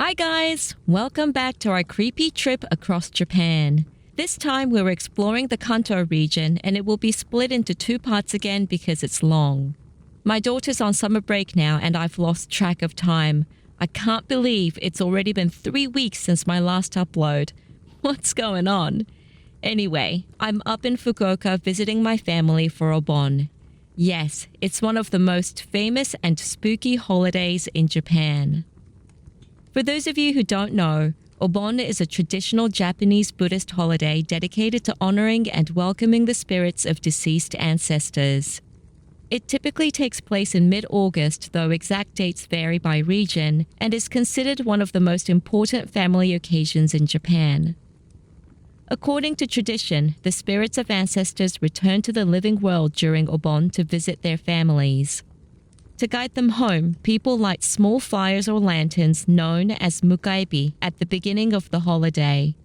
Hi guys! Welcome back to our creepy trip across Japan. This time we're exploring the Kanto region and it will be split into two parts again because it's long. My daughter's on summer break now and I've lost track of time. I can't believe it's already been 3 weeks since my last upload. What's going on? Anyway, I'm up in Fukuoka visiting my family for Obon. Yes, it's one of the most famous and spooky holidays in Japan. For those of you who don't know, Obon is a traditional Japanese Buddhist holiday dedicated to honoring and welcoming the spirits of deceased ancestors. It typically takes place in mid-August, though exact dates vary by region, and is considered one of the most important family occasions in Japan. According to tradition, the spirits of ancestors return to the living world during Obon to visit their families. To guide them home, people light small fires or lanterns known as mukaebi at the beginning of the holiday.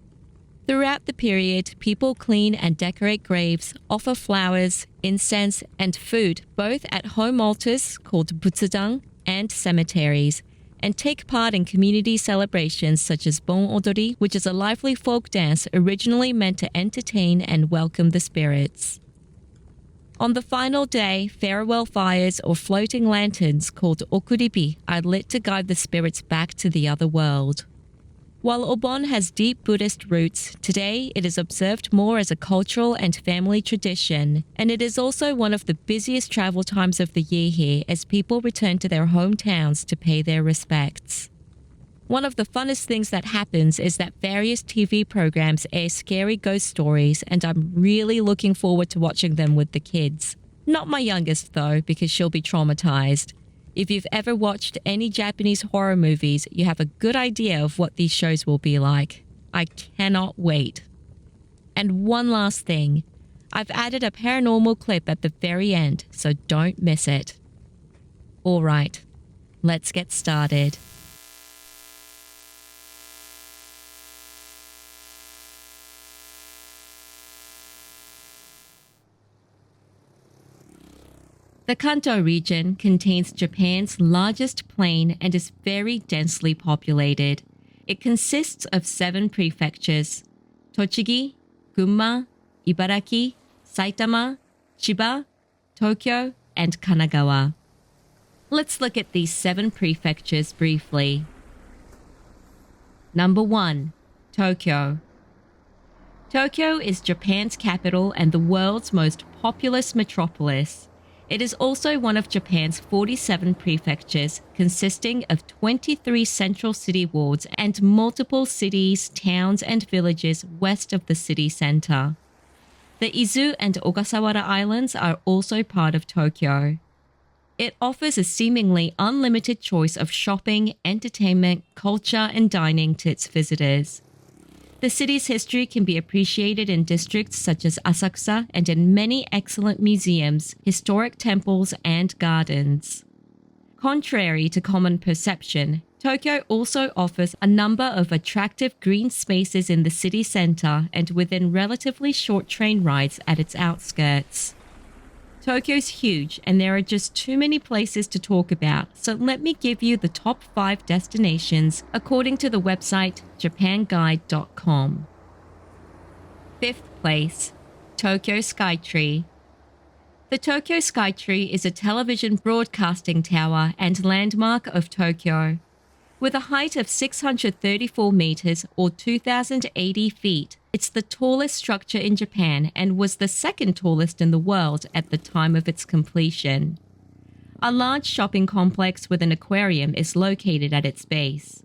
Throughout the period, people clean and decorate graves, offer flowers, incense, and food both at home altars called butsudang and cemeteries, and take part in community celebrations such as Bon Odori, which is a lively folk dance originally meant to entertain and welcome the spirits. On the final day, farewell fires or floating lanterns called okuribi are lit to guide the spirits back to the other world. While Obon has deep Buddhist roots, today it is observed more as a cultural and family tradition, and it is also one of the busiest travel times of the year here as people return to their hometowns to pay their respects. One of the funnest things that happens is that various TV programs air scary ghost stories, and I'm really looking forward to watching them with the kids. Not my youngest though, because she'll be traumatized. If you've ever watched any Japanese horror movies, you have a good idea of what these shows will be like. I cannot wait. And one last thing. I've added a paranormal clip at the very end, so don't miss it. Alright, let's get started. The Kanto region contains Japan's largest plain and is very densely populated. It consists of 7 prefectures: Tochigi, Gunma, Ibaraki, Saitama, Chiba, Tokyo, and Kanagawa. Let's look at these 7 prefectures briefly. Number 1. Tokyo. Tokyo is Japan's capital and the world's most populous metropolis. It is also one of Japan's 47 prefectures, consisting of 23 central city wards and multiple cities, towns, and villages west of the city center. The Izu and Ogasawara Islands are also part of Tokyo. It offers a seemingly unlimited choice of shopping, entertainment, culture, and dining to its visitors. The city's history can be appreciated in districts such as Asakusa and in many excellent museums, historic temples, and gardens. Contrary to common perception, Tokyo also offers a number of attractive green spaces in the city center and within relatively short train rides at its outskirts. Tokyo's huge and there are just too many places to talk about, so let me give you the top 5 destinations according to the website japanguide.com. 5th place, Tokyo Skytree. The Tokyo Skytree is a television broadcasting tower and landmark of Tokyo. With a height of 634 meters or 2,080 feet, it's the tallest structure in Japan and was the second tallest in the world at the time of its completion. A large shopping complex with an aquarium is located at its base.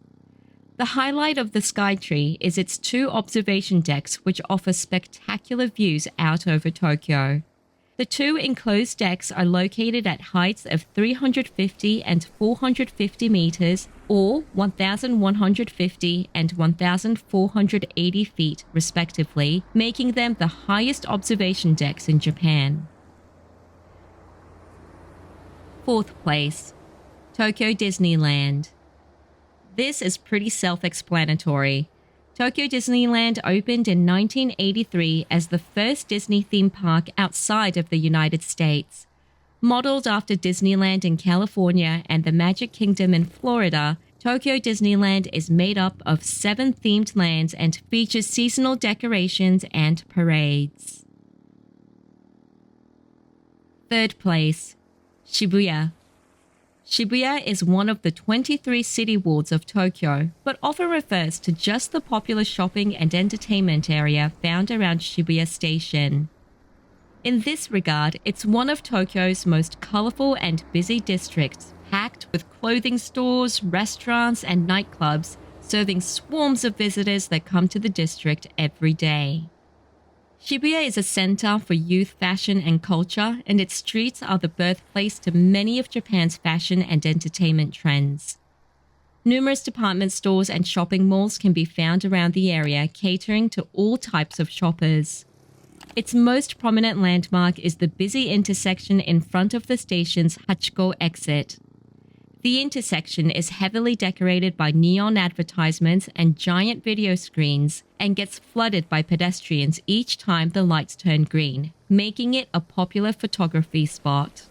The highlight of the Skytree is its 2 observation decks which offer spectacular views out over Tokyo. The 2 enclosed decks are located at heights of 350 and 450 meters or 1,150 and 1,480 feet respectively, making them the highest observation decks in Japan. 4th place, Tokyo Disneyland. This is pretty self-explanatory. Tokyo Disneyland opened in 1983 as the first Disney theme park outside of the United States. Modeled after Disneyland in California and the Magic Kingdom in Florida, Tokyo Disneyland is made up of 7 themed lands and features seasonal decorations and parades. Third place, Shibuya. Shibuya is one of the 23 city wards of Tokyo, but often refers to just the popular shopping and entertainment area found around Shibuya Station. In this regard, it's one of Tokyo's most colorful and busy districts, packed with clothing stores, restaurants, and nightclubs, serving swarms of visitors that come to the district every day. Shibuya is a center for youth fashion and culture, and its streets are the birthplace to many of Japan's fashion and entertainment trends. Numerous department stores and shopping malls can be found around the area, catering to all types of shoppers. Its most prominent landmark is the busy intersection in front of the station's Hachiko exit. The intersection is heavily decorated by neon advertisements and giant video screens and gets flooded by pedestrians each time the lights turn green, making it a popular photography spot.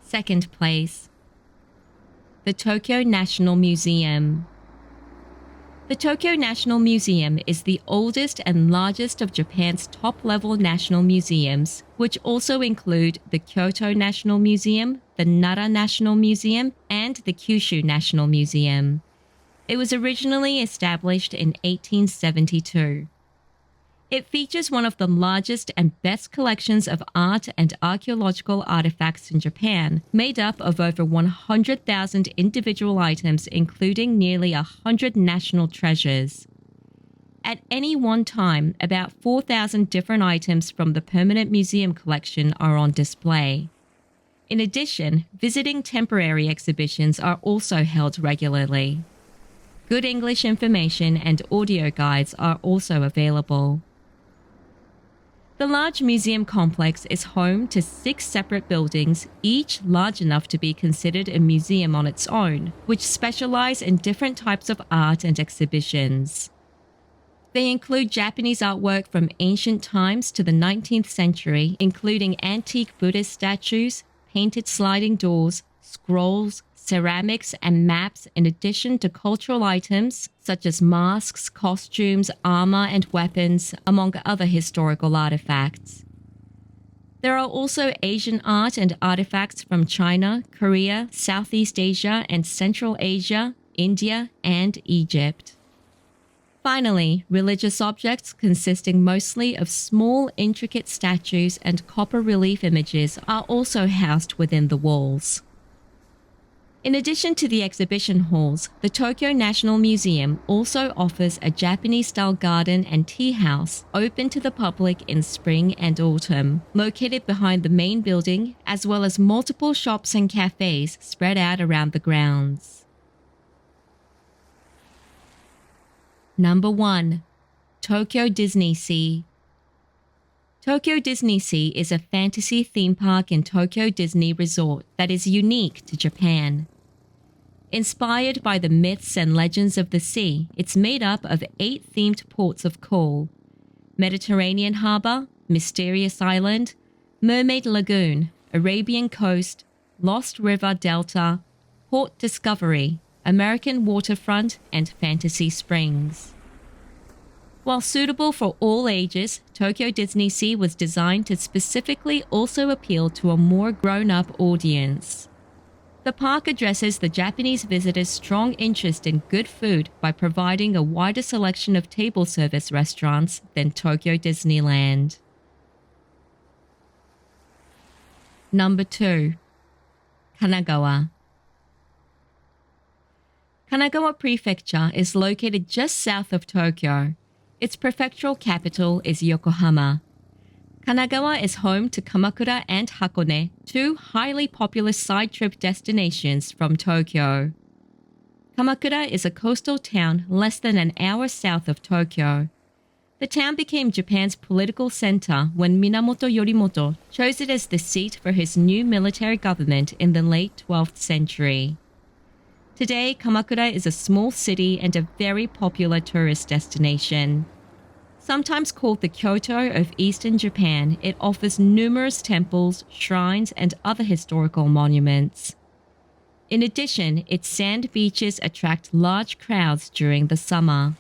Second place, the Tokyo National Museum. The Tokyo National Museum is the oldest and largest of Japan's top-level national museums, which also include the Kyoto National Museum, the Nara National Museum, and the Kyushu National Museum. It was originally established in 1872. It features one of the largest and best collections of art and archaeological artifacts in Japan, made up of over 100,000 individual items, including nearly 100 national treasures. At any one time, about 4,000 different items from the permanent museum collection are on display. In addition, visiting temporary exhibitions are also held regularly. Good English information and audio guides are also available. The large museum complex is home to 6 separate buildings, each large enough to be considered a museum on its own, which specialize in different types of art and exhibitions. They include Japanese artwork from ancient times to the 19th century, including antique Buddhist statues, painted sliding doors, scrolls, ceramics, and maps, in addition to cultural items such as masks, costumes, armor, and weapons, among other historical artifacts. There are also Asian art and artifacts from China, Korea, Southeast Asia, and Central Asia, India, and Egypt. Finally, religious objects consisting mostly of small, intricate statues and copper relief images are also housed within the walls. In addition to the exhibition halls, the Tokyo National Museum also offers a Japanese-style garden and tea house open to the public in spring and autumn, located behind the main building, as well as multiple shops and cafes spread out around the grounds. Number 1. Tokyo Disney Sea. Tokyo Disney Sea is a fantasy theme park in Tokyo Disney Resort that is unique to Japan. Inspired by the myths and legends of the sea, it's made up of 8 themed ports of call: Mediterranean Harbor, Mysterious Island, Mermaid Lagoon, Arabian Coast, Lost River Delta, Port Discovery, American Waterfront, and Fantasy Springs. While suitable for all ages, Tokyo Disney Sea was designed to specifically also appeal to a more grown-up audience. The park addresses the Japanese visitors' strong interest in good food by providing a wider selection of table service restaurants than Tokyo Disneyland. Number 2. Kanagawa. Kanagawa Prefecture is located just south of Tokyo. Its prefectural capital is Yokohama. Kanagawa is home to Kamakura and Hakone, 2 highly popular side trip destinations from Tokyo. Kamakura is a coastal town less than an hour south of Tokyo. The town became Japan's political center when Minamoto Yorimoto chose it as the seat for his new military government in the late 12th century. Today, Kamakura is a small city and a very popular tourist destination. Sometimes called the Kyoto of Eastern Japan, it offers numerous temples, shrines, and other historical monuments. In addition, its sand beaches attract large crowds during the summer.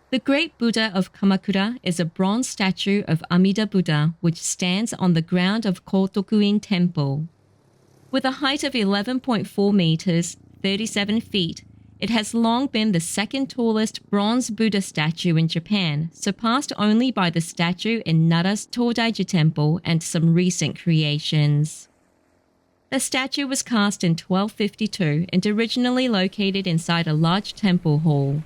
The Great Buddha of Kamakura is a bronze statue of Amida Buddha which stands on the ground of Kotokuin Temple. With a height of 11.4 meters, 37 feet, it has long been the second tallest bronze Buddha statue in Japan, surpassed only by the statue in Nara's Todaiji Temple and some recent creations. The statue was cast in 1252 and originally located inside a large temple hall.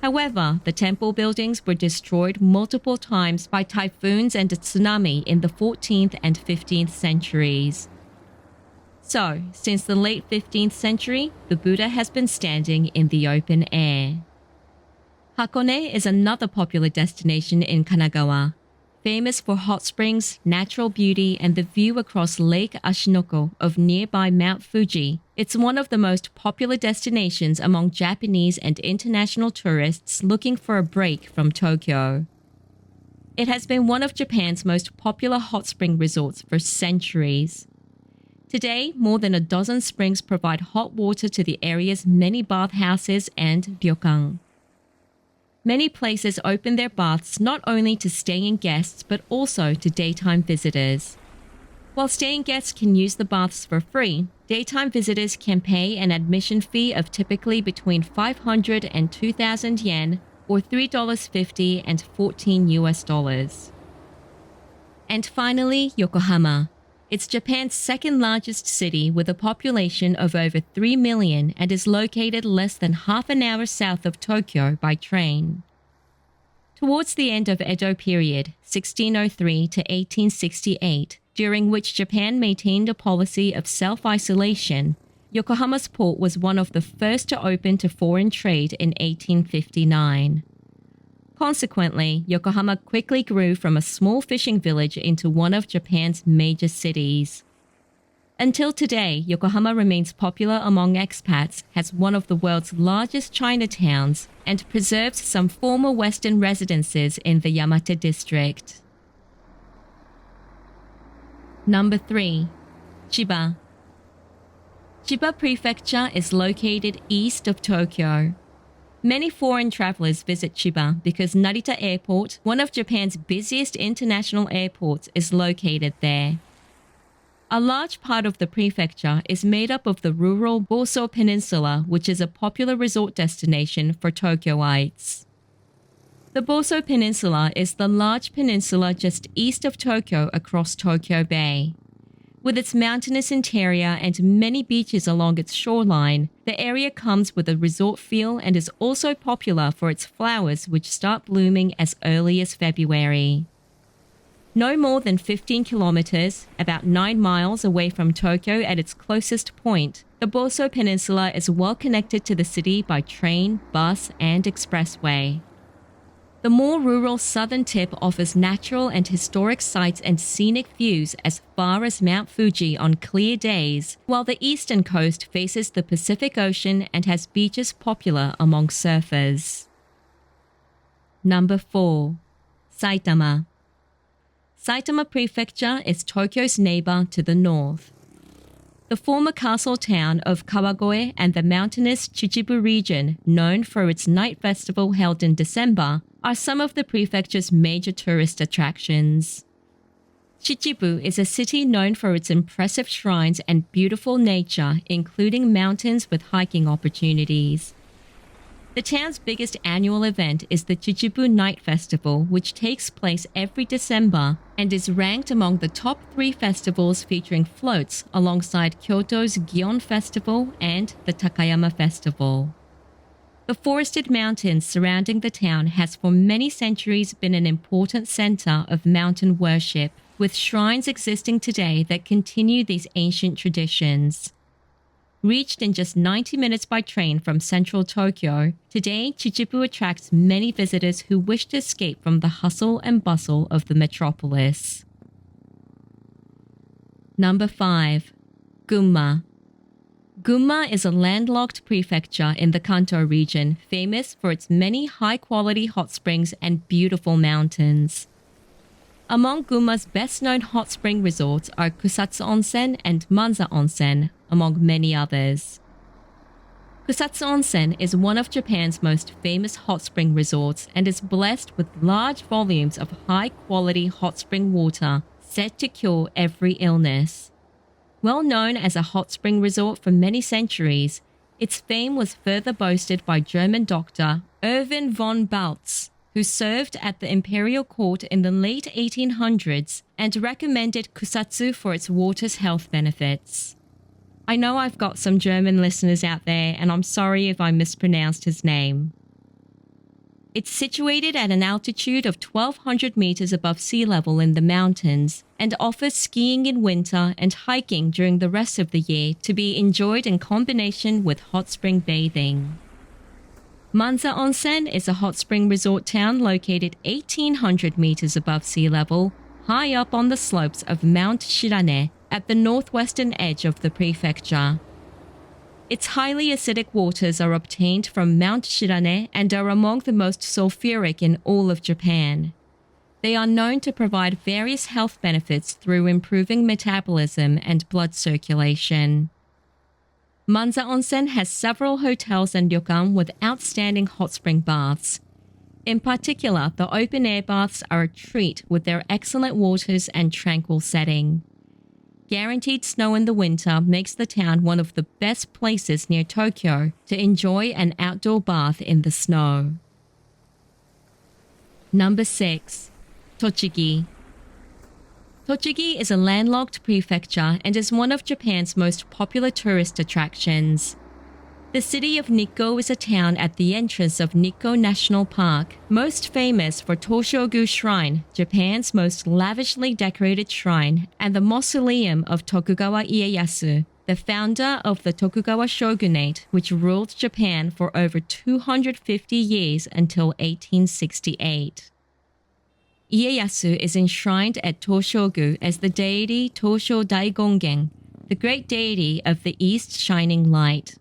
However, the temple buildings were destroyed multiple times by typhoons and a tsunami in the 14th and 15th centuries. So, since the late 15th century, the Buddha has been standing in the open air. Hakone is another popular destination in Kanagawa. Famous for hot springs, natural beauty, and the view across Lake Ashinoko of nearby Mount Fuji, it's one of the most popular destinations among Japanese and international tourists looking for a break from Tokyo. It has been one of Japan's most popular hot spring resorts for centuries. Today, more than a dozen springs provide hot water to the area's many bathhouses and ryokan. Many places open their baths not only to staying guests but also to daytime visitors. While staying guests can use the baths for free, daytime visitors can pay an admission fee of typically between 500 and 2,000 yen or $3.50 and $14. And finally, Yokohama. It's Japan's second largest city with a population of over 3 million and is located less than half an hour south of Tokyo by train. Towards the end of Edo period, 1603 to 1868, during which Japan maintained a policy of self-isolation, Yokohama's port was one of the first to open to foreign trade in 1859. Consequently, Yokohama quickly grew from a small fishing village into one of Japan's major cities. Until today, Yokohama remains popular among expats as one of the world's largest Chinatowns and preserves some former Western residences in the Yamate district. Number 3. Chiba. Chiba Prefecture is located east of Tokyo. Many foreign travelers visit Chiba because Narita Airport, one of Japan's busiest international airports, is located there. A large part of the prefecture is made up of the rural Boso Peninsula, which is a popular resort destination for Tokyoites. The Boso Peninsula is the large peninsula just east of Tokyo across Tokyo Bay. With its mountainous interior and many beaches along its shoreline, the area comes with a resort feel and is also popular for its flowers which start blooming as early as February. No more than 15 kilometers, about 9 miles away from Tokyo at its closest point, the Boso Peninsula is well connected to the city by train, bus, and expressway. The more rural southern tip offers natural and historic sights and scenic views as far as Mount Fuji on clear days, while the eastern coast faces the Pacific Ocean and has beaches popular among surfers. Number 4. Saitama. Saitama Prefecture is Tokyo's neighbor to the north. The former castle town of Kawagoe and the mountainous Chichibu region, known for its night festival held in December, are some of the prefecture's major tourist attractions. Chichibu is a city known for its impressive shrines and beautiful nature, including mountains with hiking opportunities. The town's biggest annual event is the Chichibu Night Festival, which takes place every December and is ranked among the top 3 festivals featuring floats alongside Kyoto's Gion Festival and the Takayama Festival. The forested mountains surrounding the town has for many centuries been an important center of mountain worship, with shrines existing today that continue these ancient traditions. Reached in just 90 minutes by train from central Tokyo, today Chichibu attracts many visitors who wish to escape from the hustle and bustle of the metropolis. Number 5. Gunma. Gunma is a landlocked prefecture in the Kanto region, famous for its many high-quality hot springs and beautiful mountains. Among Gunma's best-known hot spring resorts are Kusatsu Onsen and Manza Onsen, among many others. Kusatsu Onsen is one of Japan's most famous hot spring resorts and is blessed with large volumes of high-quality hot spring water said to cure every illness. Well known as a hot spring resort for many centuries, its fame was further boasted by German doctor Erwin von Baltz, who served at the imperial court in the late 1800s and recommended Kusatsu for its water's health benefits. I know I've got some German listeners out there, and I'm sorry if I mispronounced his name. It's situated at an altitude of 1,200 meters above sea level in the mountains and offers skiing in winter and hiking during the rest of the year to be enjoyed in combination with hot spring bathing. Manza Onsen is a hot spring resort town located 1,800 meters above sea level, high up on the slopes of Mount Shirane at the northwestern edge of the prefecture. Its highly acidic waters are obtained from Mount Shirane and are among the most sulfuric in all of Japan. They are known to provide various health benefits through improving metabolism and blood circulation. Manza Onsen has several hotels and ryokan with outstanding hot spring baths. In particular, the open-air baths are a treat with their excellent waters and tranquil setting. Guaranteed snow in the winter makes the town one of the best places near Tokyo to enjoy an outdoor bath in the snow. Number 6. Tochigi. Tochigi is a landlocked prefecture and is one of Japan's most popular tourist attractions. The city of Nikko is a town at the entrance of Nikko National Park, most famous for Toshogu Shrine, Japan's most lavishly decorated shrine, and the mausoleum of Tokugawa Ieyasu, the founder of the Tokugawa shogunate, which ruled Japan for over 250 years until 1868. Ieyasu is enshrined at Toshogu as the deity Tosho Daigongen, the great deity of the East Shining Light.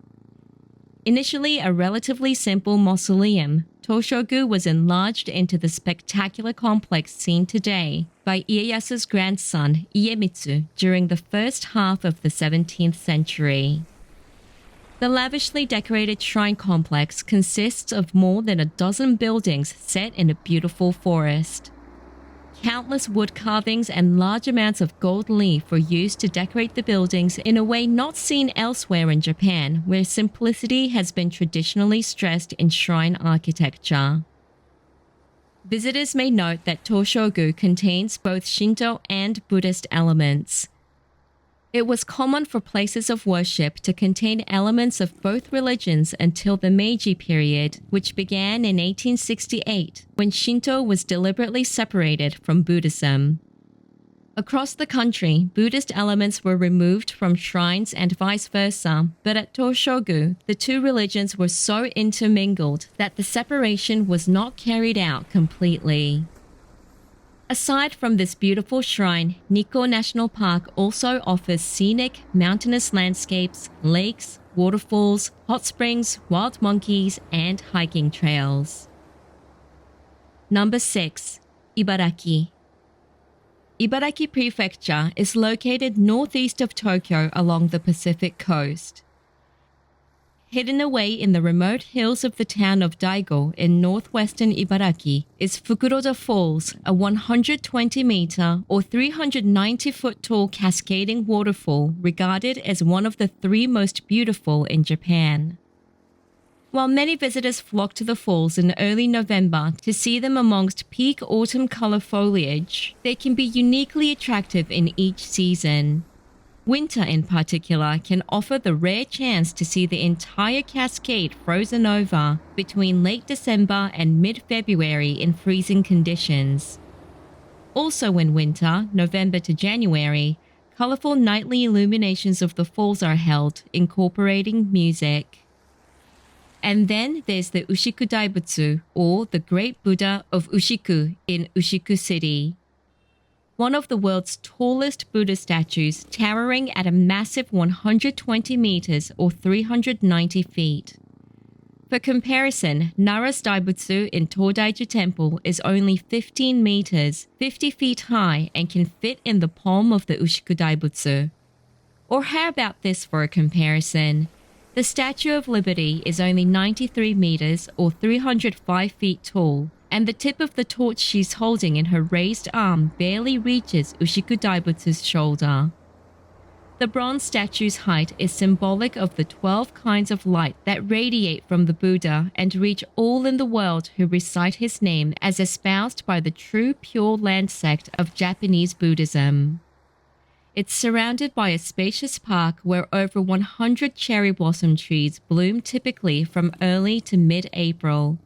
Initially a relatively simple mausoleum, Toshogu was enlarged into the spectacular complex seen today by Ieyasu's grandson Iemitsu during the first half of the 17th century. The lavishly decorated shrine complex consists of more than a dozen buildings set in a beautiful forest. Countless wood carvings and large amounts of gold leaf were used to decorate the buildings in a way not seen elsewhere in Japan, where simplicity has been traditionally stressed in shrine architecture. Visitors may note that Toshogu contains both Shinto and Buddhist elements. It was common for places of worship to contain elements of both religions until the Meiji period, which began in 1868, when Shinto was deliberately separated from Buddhism. Across the country, Buddhist elements were removed from shrines and vice versa, but at Toshogu, the two religions were so intermingled that the separation was not carried out completely. Aside from this beautiful shrine, Nikko National Park also offers scenic, mountainous landscapes, lakes, waterfalls, hot springs, wild monkeys, and hiking trails. Number 6. Ibaraki. Ibaraki Prefecture is located northeast of Tokyo along the Pacific coast. Hidden away in the remote hills of the town of Daigo in northwestern Ibaraki is Fukuroda Falls, a 120-meter or 390-foot tall cascading waterfall regarded as one of the 3 most beautiful in Japan. While many visitors flock to the falls in early November to see them amongst peak autumn color foliage, they can be uniquely attractive in each season. Winter in particular can offer the rare chance to see the entire cascade frozen over between late December and mid-February in freezing conditions. Also in winter, November to January, colorful nightly illuminations of the falls are held, incorporating music. And then there's the Ushiku Daibutsu, or the Great Buddha of Ushiku in Ushiku City. One of the world's tallest Buddha statues, towering at a massive 120 meters or 390 feet. For comparison, Nara's Daibutsu in Todaiji Temple is only 15 meters, 50 feet high, and can fit in the palm of the Ushiku Daibutsu. Or how about this for a comparison? The Statue of Liberty is only 93 meters or 305 feet tall, and the tip of the torch she's holding in her raised arm barely reaches Ushikudaibutsu's shoulder. The bronze statue's height is symbolic of the 12 kinds of light that radiate from the Buddha and reach all in the world who recite his name as espoused by the true Pure Land sect of Japanese Buddhism. It's surrounded by a spacious park where over 100 cherry blossom trees bloom typically from early to mid-April.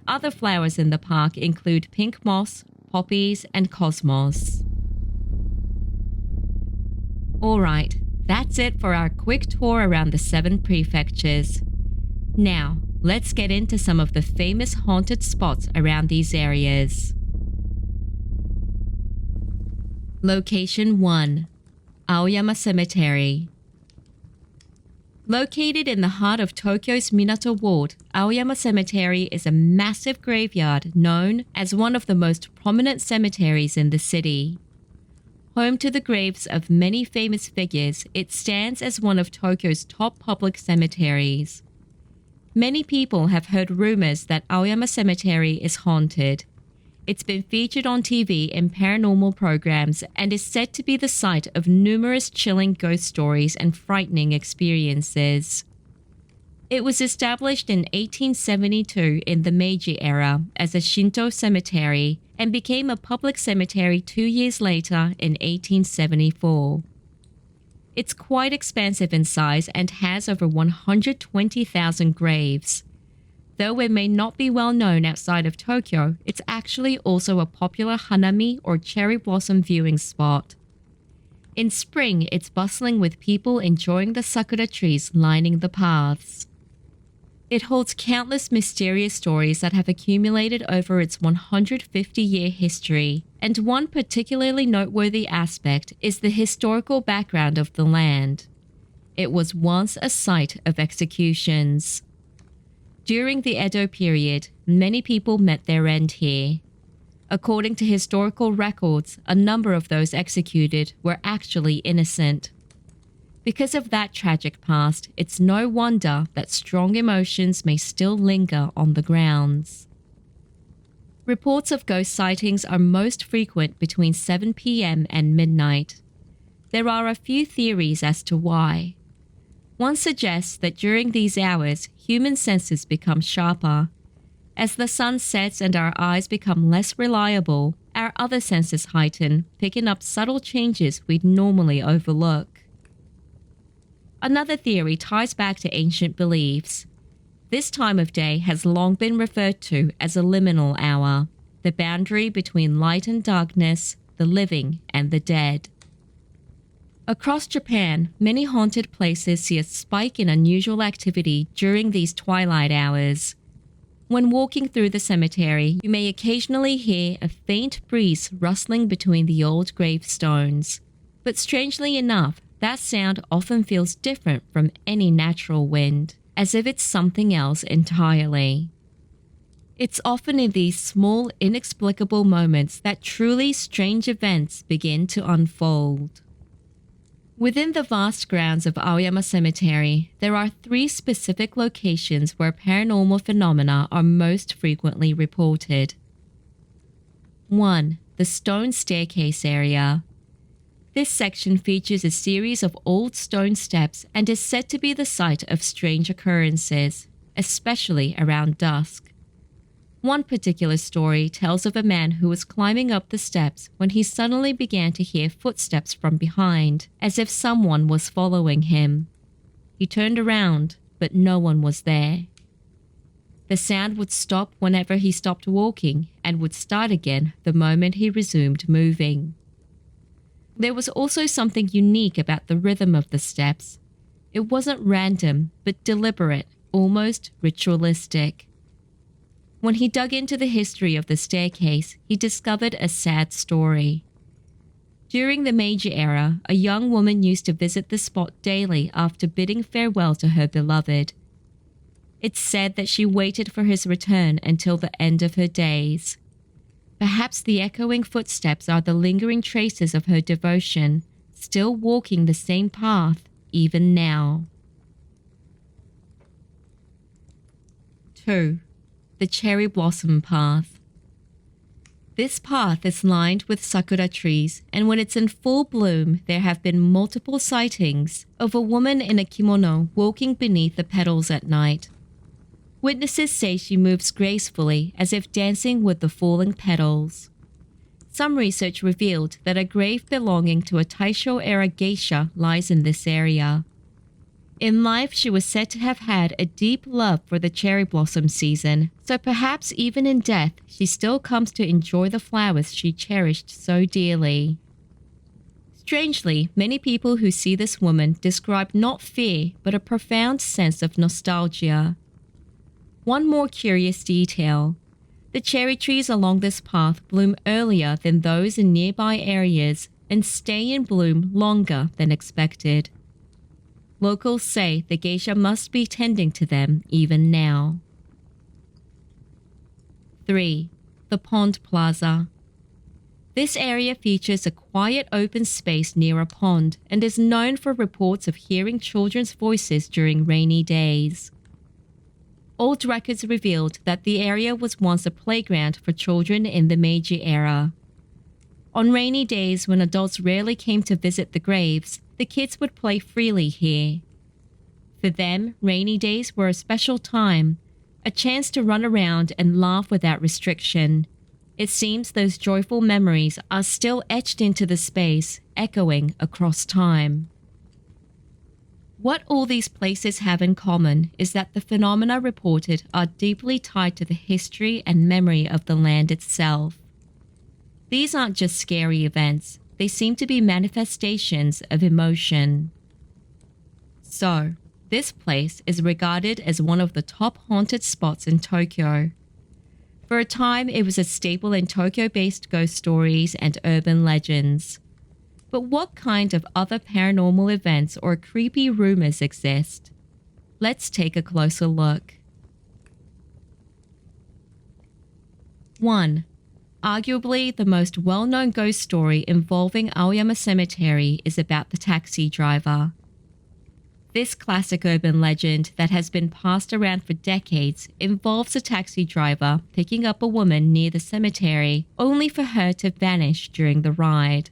Other flowers in the park include pink moss, poppies, and cosmos. Alright, that's it for our quick tour around the 7 prefectures. Now, let's get into some of the famous haunted spots around these areas. Location 1. Aoyama Cemetery. Located in the heart of Tokyo's Minato Ward, Aoyama Cemetery is a massive graveyard known as one of the most prominent cemeteries in the city. Home to the graves of many famous figures, it stands as one of Tokyo's top public cemeteries. Many people have heard rumors that Aoyama Cemetery is haunted. It's been featured on TV in paranormal programs and is said to be the site of numerous chilling ghost stories and frightening experiences. It was established in 1872 in the Meiji era as a Shinto cemetery and became a public cemetery 2 years later in 1874. It's quite expansive in size and has over 120,000 graves. Though it may not be well known outside of Tokyo, it's actually also a popular hanami or cherry blossom viewing spot. In spring, it's bustling with people enjoying the sakura trees lining the paths. It holds countless mysterious stories that have accumulated over its 150-year history, and one particularly noteworthy aspect is the historical background of the land. It was once a site of executions. During the Edo period, many people met their end here. According to historical records, a number of those executed were actually innocent. Because of that tragic past, it's no wonder that strong emotions may still linger on the grounds. Reports of ghost sightings are most frequent between 7 p.m. and midnight. There are a few theories as to why. One suggests that during these hours, human senses become sharper. As the sun sets and our eyes become less reliable, our other senses heighten, picking up subtle changes we'd normally overlook. Another theory ties back to ancient beliefs. This time of day has long been referred to as a liminal hour, the boundary between light and darkness, the living and the dead. Across Japan, many haunted places see a spike in unusual activity during these twilight hours. When walking through the cemetery, you may occasionally hear a faint breeze rustling between the old gravestones. But strangely enough, that sound often feels different from any natural wind, as if it's something else entirely. It's often in these small, inexplicable moments that truly strange events begin to unfold. Within the vast grounds of Aoyama Cemetery, there are 3 specific locations where paranormal phenomena are most frequently reported. 1. The stone staircase area. This section features a series of old stone steps and is said to be the site of strange occurrences, especially around dusk. One particular story tells of a man who was climbing up the steps when he suddenly began to hear footsteps from behind, as if someone was following him. He turned around, but no one was there. The sound would stop whenever he stopped walking and would start again the moment he resumed moving. There was also something unique about the rhythm of the steps. It wasn't random, but deliberate, almost ritualistic. When he dug into the history of the staircase, he discovered a sad story. During the Meiji era, a young woman used to visit the spot daily after bidding farewell to her beloved. It's said that she waited for his return until the end of her days. Perhaps the echoing footsteps are the lingering traces of her devotion, still walking the same path even now. 2. The Cherry Blossom Path. This path is lined with sakura trees, and when it's in full bloom, there have been multiple sightings of a woman in a kimono walking beneath the petals at night. Witnesses say she moves gracefully as if dancing with the falling petals. Some research revealed that a grave belonging to a Taisho-era geisha lies in this area. In life, she was said to have had a deep love for the cherry blossom season, so perhaps even in death, she still comes to enjoy the flowers she cherished so dearly. Strangely, many people who see this woman describe not fear, but a profound sense of nostalgia. One more curious detail. The cherry trees along this path bloom earlier than those in nearby areas and stay in bloom longer than expected. Locals say the geisha must be tending to them even now. 3. The Pond Plaza. This area features a quiet open space near a pond and is known for reports of hearing children's voices during rainy days. Old records revealed that the area was once a playground for children in the Meiji era. On rainy days when adults rarely came to visit the graves, the kids would play freely here. For them, rainy days were a special time, a chance to run around and laugh without restriction. It seems those joyful memories are still etched into the space, echoing across time. What all these places have in common is that the phenomena reported are deeply tied to the history and memory of the land itself. These aren't just scary events, they seem to be manifestations of emotion. So, this place is regarded as one of the top haunted spots in Tokyo. For a time, it was a staple in Tokyo-based ghost stories and urban legends. But what kind of other paranormal events or creepy rumors exist? Let's take a closer look. 1. Arguably the most well-known ghost story involving Aoyama Cemetery is about the taxi driver. This classic urban legend that has been passed around for decades involves a taxi driver picking up a woman near the cemetery only for her to vanish during the ride.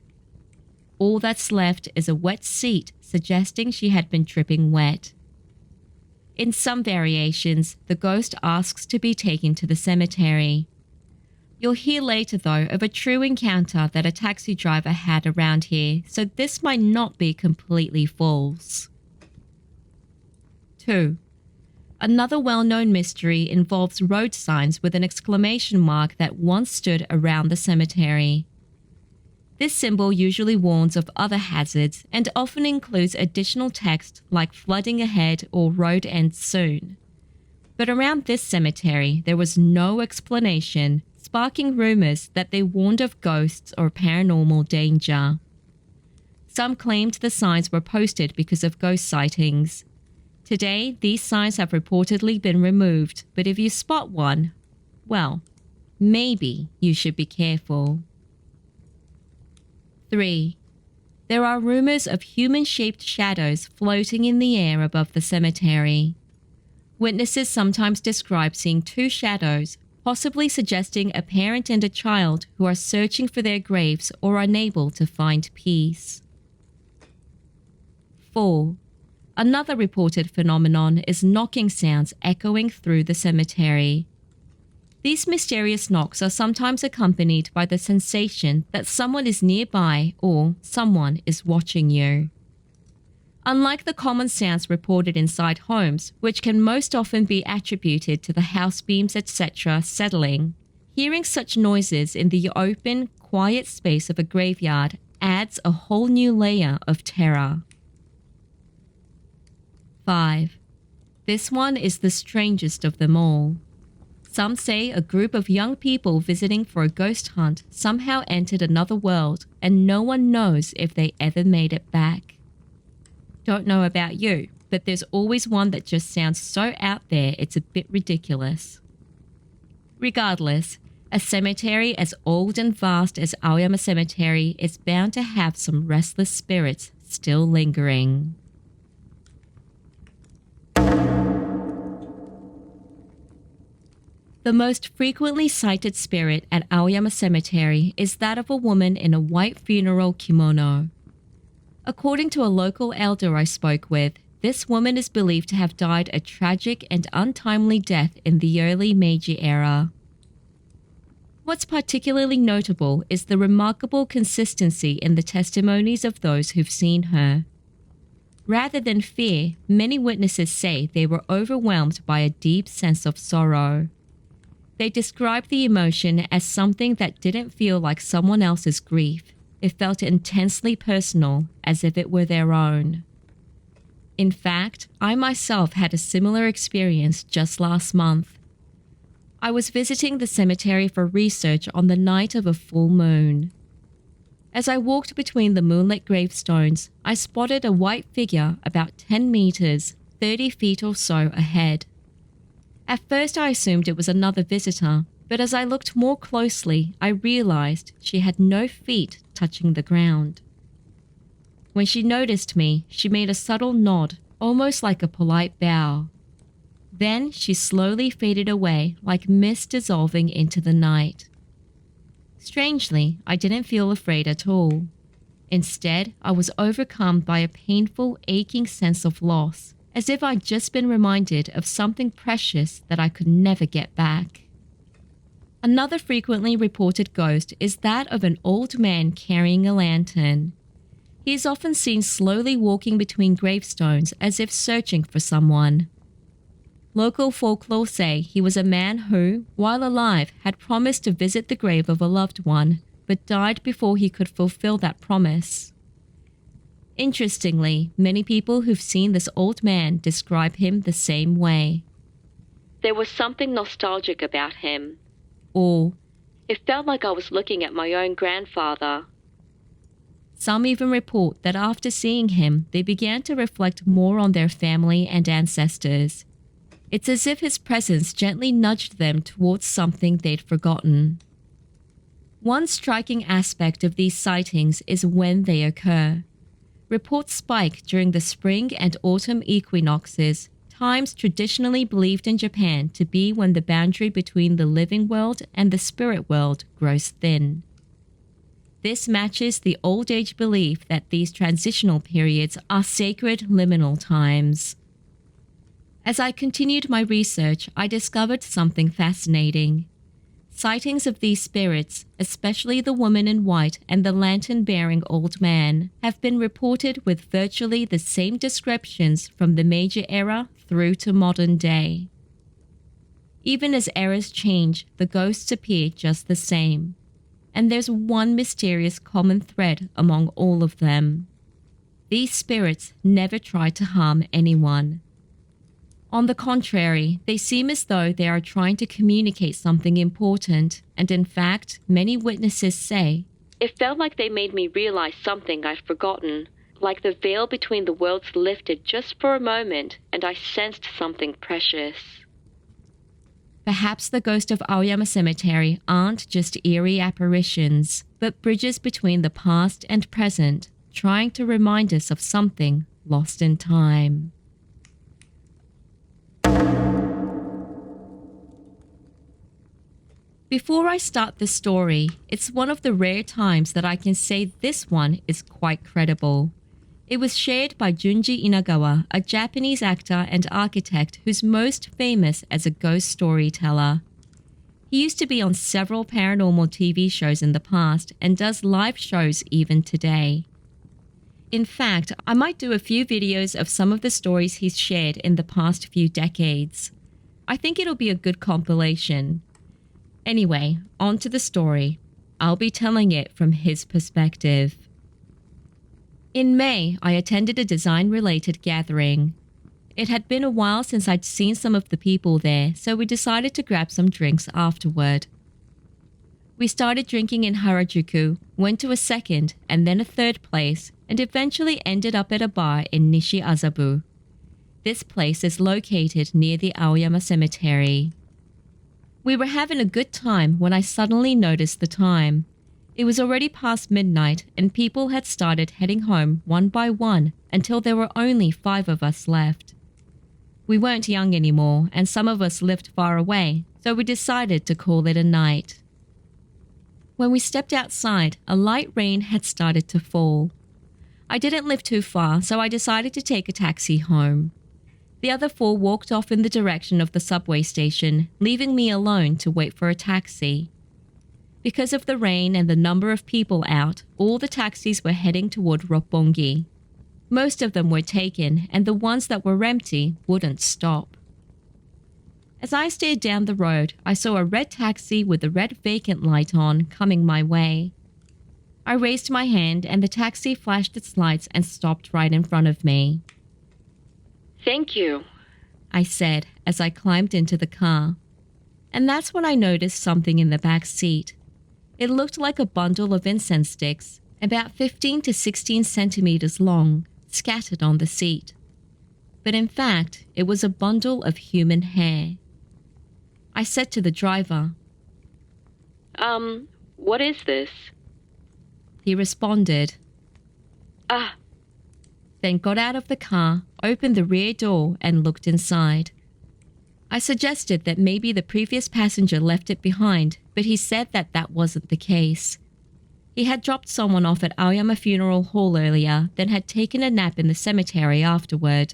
All that's left is a wet seat, suggesting she had been dripping wet. In some variations, the ghost asks to be taken to the cemetery. You'll hear later, though, of a true encounter that a taxi driver had around here, so this might not be completely false. 2. Another well-known mystery involves road signs with an exclamation mark that once stood around the cemetery. This symbol usually warns of other hazards and often includes additional text like flooding ahead or road ends soon. But around this cemetery, there was no explanation, sparking rumors that they warned of ghosts or paranormal danger. Some claimed the signs were posted because of ghost sightings. Today, these signs have reportedly been removed, but if you spot one, well, maybe you should be careful. 3. There are rumors of human-shaped shadows floating in the air above the cemetery. Witnesses sometimes describe seeing two shadows, possibly suggesting a parent and a child who are searching for their graves or unable to find peace. 4. Another reported phenomenon is knocking sounds echoing through the cemetery. These mysterious knocks are sometimes accompanied by the sensation that someone is nearby or someone is watching you. Unlike the common sounds reported inside homes, which can most often be attributed to the house beams, etc. settling, hearing such noises in the open, quiet space of a graveyard adds a whole new layer of terror. 5. This one is the strangest of them all. Some say a group of young people visiting for a ghost hunt somehow entered another world and no one knows if they ever made it back. Don't know about you, but there's always one that just sounds so out there it's a bit ridiculous. Regardless, A cemetery as old and vast as Aoyama Cemetery is bound to have some restless spirits still lingering. The most frequently cited spirit at Aoyama Cemetery is that of a woman in a white funeral kimono. According to a local elder I spoke with, this woman is believed to have died a tragic and untimely death in the early Meiji era. What's particularly notable is the remarkable consistency in the testimonies of those who've seen her. Rather than fear, many witnesses say they were overwhelmed by a deep sense of sorrow. They described the emotion as something that didn't feel like someone else's grief. It felt intensely personal, as if it were their own. In fact, I myself had a similar experience just last month. I was visiting the cemetery for research on the night of a full moon. As I walked between the moonlit gravestones, I spotted a white figure about 10 meters, 30 feet or so ahead. At first I assumed it was another visitor, but as I looked more closely, I realized she had no feet touching the ground. When she noticed me, she made a subtle nod, almost like a polite bow. Then she slowly faded away like mist dissolving into the night. Strangely, I didn't feel afraid at all. Instead, I was overcome by a painful, aching sense of loss, as if I'd just been reminded of something precious that I could never get back. Another frequently reported ghost is that of an old man carrying a lantern. He is often seen slowly walking between gravestones as if searching for someone. Local folklore say he was a man who, while alive, had promised to visit the grave of a loved one, but died before he could fulfill that promise. Interestingly, many people who've seen this old man describe him the same way. There was something nostalgic about him. Or, it felt like I was looking at my own grandfather. Some even report that after seeing him, they began to reflect more on their family and ancestors. It's as if his presence gently nudged them towards something they'd forgotten. One striking aspect of these sightings is when they occur. Reports spike during the spring and autumn equinoxes, times traditionally believed in Japan to be when the boundary between the living world and the spirit world grows thin. This matches the old age belief that these transitional periods are sacred liminal times. As I continued my research, I discovered something fascinating. Sightings of these spirits, especially the woman in white and the lantern-bearing old man, have been reported with virtually the same descriptions from the Meiji era through to modern day. Even as eras change, the ghosts appear just the same. And there's one mysterious common thread among all of them. These spirits never try to harm anyone. On the contrary, they seem as though they are trying to communicate something important, and in fact, many witnesses say, "It felt like they made me realize something I'd forgotten, like the veil between the worlds lifted just for a moment, and I sensed something precious." Perhaps the ghosts of Aoyama Cemetery aren't just eerie apparitions, but bridges between the past and present, trying to remind us of something lost in time. Before I start this story, it's one of the rare times that I can say this one is quite credible. It was shared by Junji Inagawa, a Japanese actor and architect who's most famous as a ghost storyteller. He used to be on several paranormal TV shows in the past and does live shows even today. In fact, I might do a few videos of some of the stories he's shared in the past few decades. I think it'll be a good compilation. Anyway, on to the story. I'll be telling it from his perspective. In May, I attended a design-related gathering. It had been a while since I'd seen some of the people there, so we decided to grab some drinks afterward. We started drinking in Harajuku, went to a second and then a third place, and eventually ended up at a bar in Nishi-Azabu. This place is located near the Aoyama Cemetery. We were having a good time when I suddenly noticed the time. It was already past midnight and people had started heading home one by one until there were only 5 of us left. We weren't young anymore and some of us lived far away, so we decided to call it a night. When we stepped outside, a light rain had started to fall. I didn't live too far, so I decided to take a taxi home. The other 4 walked off in the direction of the subway station, leaving me alone to wait for a taxi. Because of the rain and the number of people out, all the taxis were heading toward Roppongi. Most of them were taken, and the ones that were empty wouldn't stop. As I stared down the road, I saw a red taxi with a red vacant light on coming my way. I raised my hand and the taxi flashed its lights and stopped right in front of me. "Thank you," I said as I climbed into the car. And that's when I noticed something in the back seat. It looked like a bundle of incense sticks, about 15 to 16 centimeters long, scattered on the seat. But in fact, it was a bundle of human hair. I said to the driver, What is this?" He responded, then got out of the car, opened the rear door and looked inside. I suggested that maybe the previous passenger left it behind, but he said that that wasn't the case. He had dropped someone off at Aoyama Funeral Hall earlier, then had taken a nap in the cemetery afterward.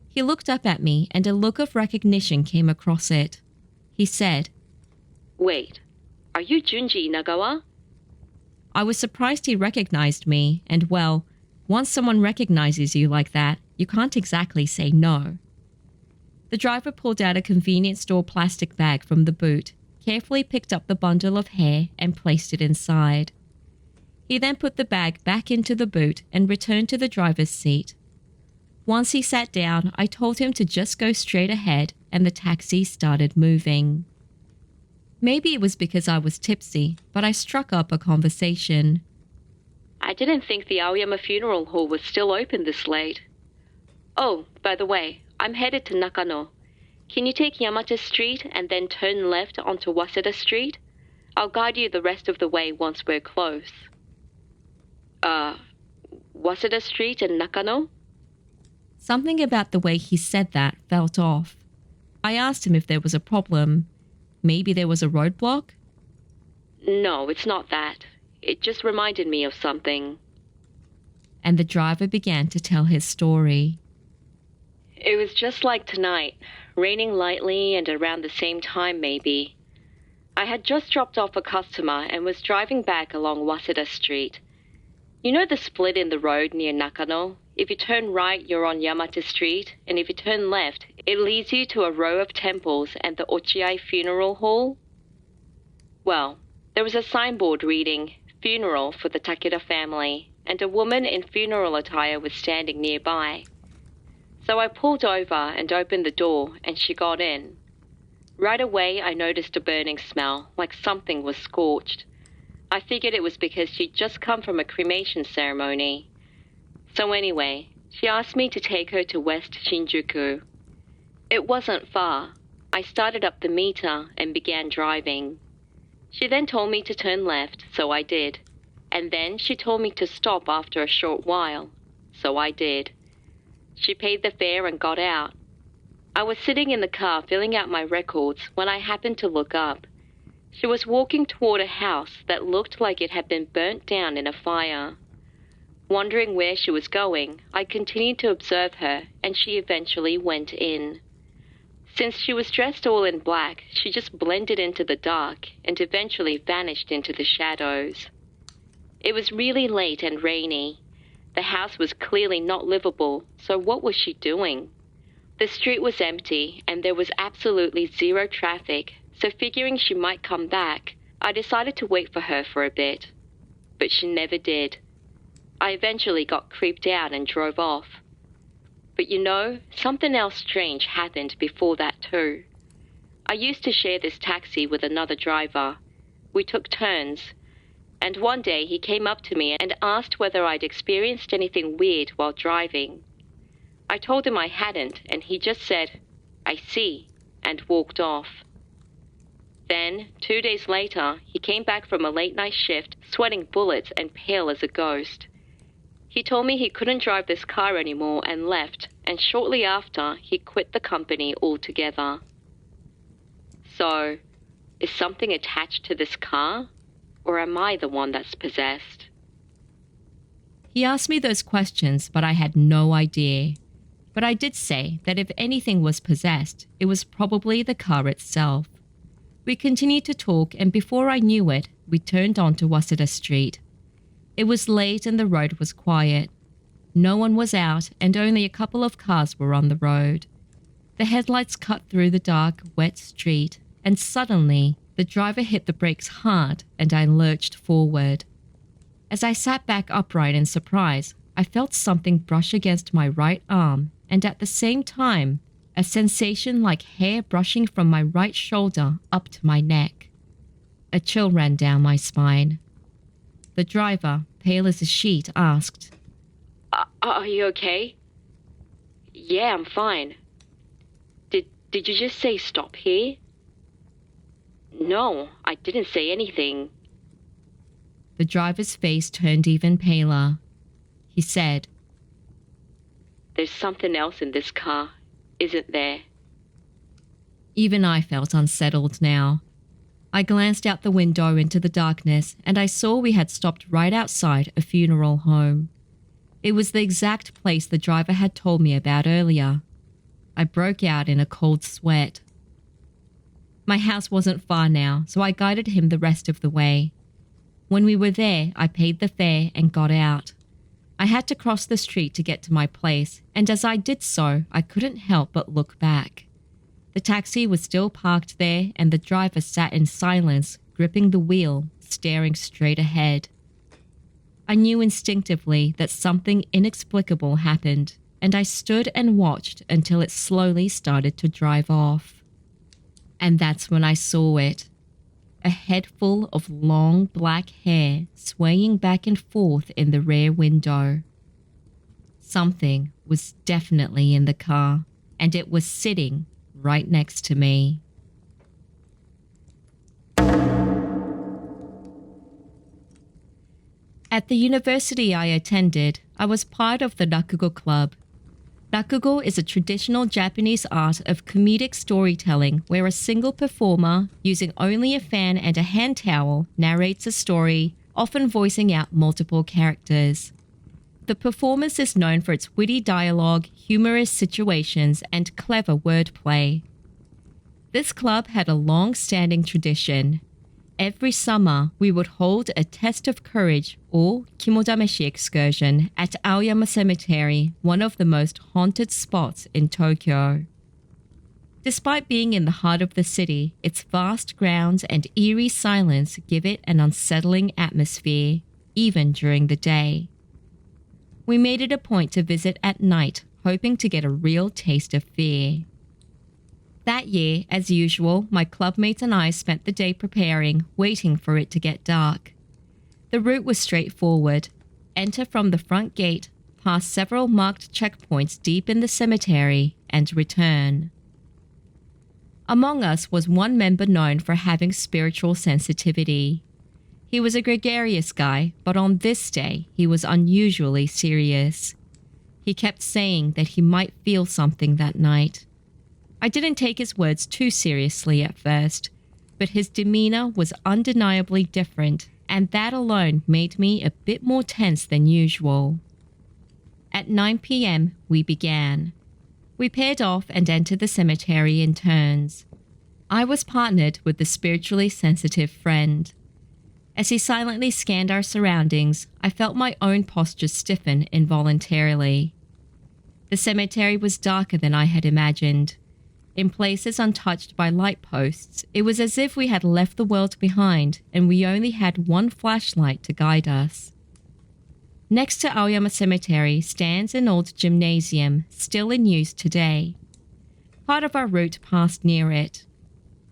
He looked up at me and a look of recognition came across it. He said, "Wait, are you Junji Inagawa?" I was surprised he recognized me, and well, once someone recognizes you like that, you can't exactly say no. The driver pulled out a convenience store plastic bag from the boot, carefully picked up the bundle of hair and placed it inside. He then put the bag back into the boot and returned to the driver's seat. Once he sat down, I told him to just go straight ahead and the taxi started moving. Maybe it was because I was tipsy, but I struck up a conversation. "I didn't think the Aoyama Funeral Hall was still open this late. Oh, by the way, I'm headed to Nakano. Can you take Yamata Street and then turn left onto Waseda Street? I'll guide you the rest of the way once we're close." Waseda Street in Nakano? Something about the way he said that felt off. I asked him if there was a problem. Maybe there was a roadblock? "No, it's not that. It just reminded me of something." And the driver began to tell his story. "It was just like tonight, raining lightly and around the same time maybe. I had just dropped off a customer and was driving back along Waseda Street. You know the split in the road near Nakano? If you turn right, you're on Yamata Street, and if you turn left, it leads you to a row of temples and the Ochiai Funeral Hall? Well, there was a signboard reading, 'Funeral for the Takeda family,' and a woman in funeral attire was standing nearby. So I pulled over and opened the door, and she got in. Right away, I noticed a burning smell, like something was scorched. I figured it was because she'd just come from a cremation ceremony. So anyway, she asked me to take her to West Shinjuku. It wasn't far. I started up the meter and began driving. She then told me to turn left, so I did. And then she told me to stop after a short while, so I did. She paid the fare and got out. I was sitting in the car filling out my records when I happened to look up. She was walking toward a house that looked like it had been burnt down in a fire. Wondering where she was going, I continued to observe her, and she eventually went in. Since she was dressed all in black, she just blended into the dark and eventually vanished into the shadows. It was really late and rainy. The house was clearly not livable, so what was she doing? The street was empty, and there was absolutely zero traffic, so figuring she might come back, I decided to wait for her for a bit. But she never did. I eventually got creeped out and drove off. But you know, something else strange happened before that too. I used to share this taxi with another driver. We took turns, and one day he came up to me and asked whether I'd experienced anything weird while driving. I told him I hadn't, and he just said, "I see," and walked off. Then, 2 days later, he came back from a late-night shift, sweating bullets and pale as a ghost. He told me he couldn't drive this car anymore and left, and shortly after, he quit the company altogether. So, is something attached to this car? Or am I the one that's possessed? He asked me those questions, but I had no idea. But I did say that if anything was possessed, it was probably the car itself. We continued to talk, and before I knew it, we turned onto Waseda Street. It was late and the road was quiet. No one was out, and only a couple of cars were on the road. The headlights cut through the dark, wet street, and suddenly, the driver hit the brakes hard and I lurched forward. As I sat back upright in surprise, I felt something brush against my right arm, and at the same time, a sensation like hair brushing from my right shoulder up to my neck. A chill ran down my spine. The driver, pale as a sheet, asked, Are you okay? Yeah, I'm fine. Did you just say stop here? No, I didn't say anything. The driver's face turned even paler. He said, There's something else in this car, isn't there? Even I felt unsettled now. I glanced out the window into the darkness and I saw we had stopped right outside a funeral home. It was the exact place the driver had told me about earlier. I broke out in a cold sweat. My house wasn't far now, so I guided him the rest of the way. When we were there, I paid the fare and got out. I had to cross the street to get to my place, and as I did so, I couldn't help but look back. The taxi was still parked there, and the driver sat in silence, gripping the wheel, staring straight ahead. I knew instinctively that something inexplicable happened, and I stood and watched until it slowly started to drive off. And that's when I saw it. A head full of long black hair swaying back and forth in the rear window. Something was definitely in the car, and it was sitting right next to me. At the university I attended, I was part of the Rakugo Club. Rakugo is a traditional Japanese art of comedic storytelling where a single performer, using only a fan and a hand towel, narrates a story, often voicing out multiple characters. The performance is known for its witty dialogue, humorous situations, and clever wordplay. This club had a long-standing tradition. Every summer, we would hold a test of courage or kimodameshi excursion at Aoyama Cemetery, one of the most haunted spots in Tokyo. Despite being in the heart of the city, its vast grounds and eerie silence give it an unsettling atmosphere, even during the day. We made it a point to visit at night, hoping to get a real taste of fear. That year, as usual, my clubmates and I spent the day preparing, waiting for it to get dark. The route was straightforward. Enter from the front gate, pass several marked checkpoints deep in the cemetery, and return. Among us was one member known for having spiritual sensitivity. He was a gregarious guy, but on this day, he was unusually serious. He kept saying that he might feel something that night. I didn't take his words too seriously at first, but his demeanor was undeniably different, and that alone made me a bit more tense than usual. At 9 p.m., we began. We paired off and entered the cemetery in turns. I was partnered with the spiritually sensitive friend. As he silently scanned our surroundings, I felt my own posture stiffen involuntarily. The cemetery was darker than I had imagined. In places untouched by light posts, it was as if we had left the world behind and we only had one flashlight to guide us. Next to Aoyama Cemetery stands an old gymnasium, still in use today. Part of our route passed near it.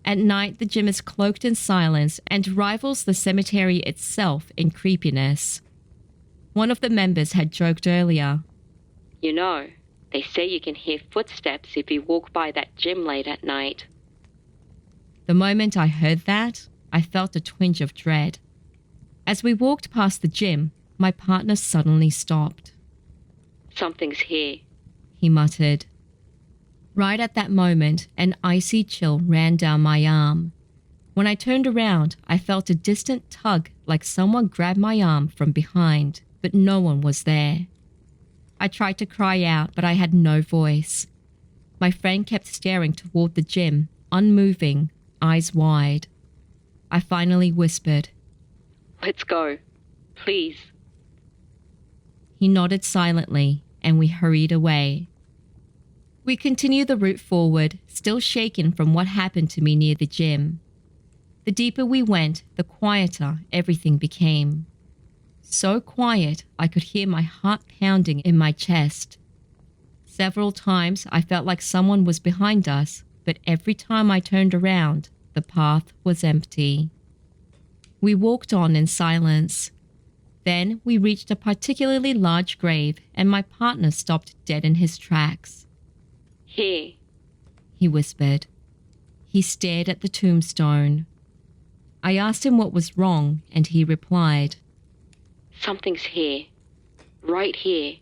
At night, the gym is cloaked in silence and rivals the cemetery itself in creepiness. One of the members had joked earlier, You know, they say you can hear footsteps if you walk by that gym late at night. The moment I heard that, I felt a twinge of dread. As we walked past the gym, my partner suddenly stopped. Something's here, he muttered. Right at that moment, an icy chill ran down my arm. When I turned around, I felt a distant tug like someone grabbed my arm from behind, but no one was there. I tried to cry out, but I had no voice. My friend kept staring toward the gym, unmoving, eyes wide. I finally whispered, "Let's go. Please." He nodded silently, and we hurried away. We continued the route forward, still shaken from what happened to me near the gym. The deeper we went, the quieter everything became. So quiet, I could hear my heart pounding in my chest. Several times, I felt like someone was behind us, but every time I turned around, the path was empty. We walked on in silence. Then we reached a particularly large grave, and my partner stopped dead in his tracks. "Here," he whispered. He stared at the tombstone. I asked him what was wrong, and he replied, "Something's here. Right here."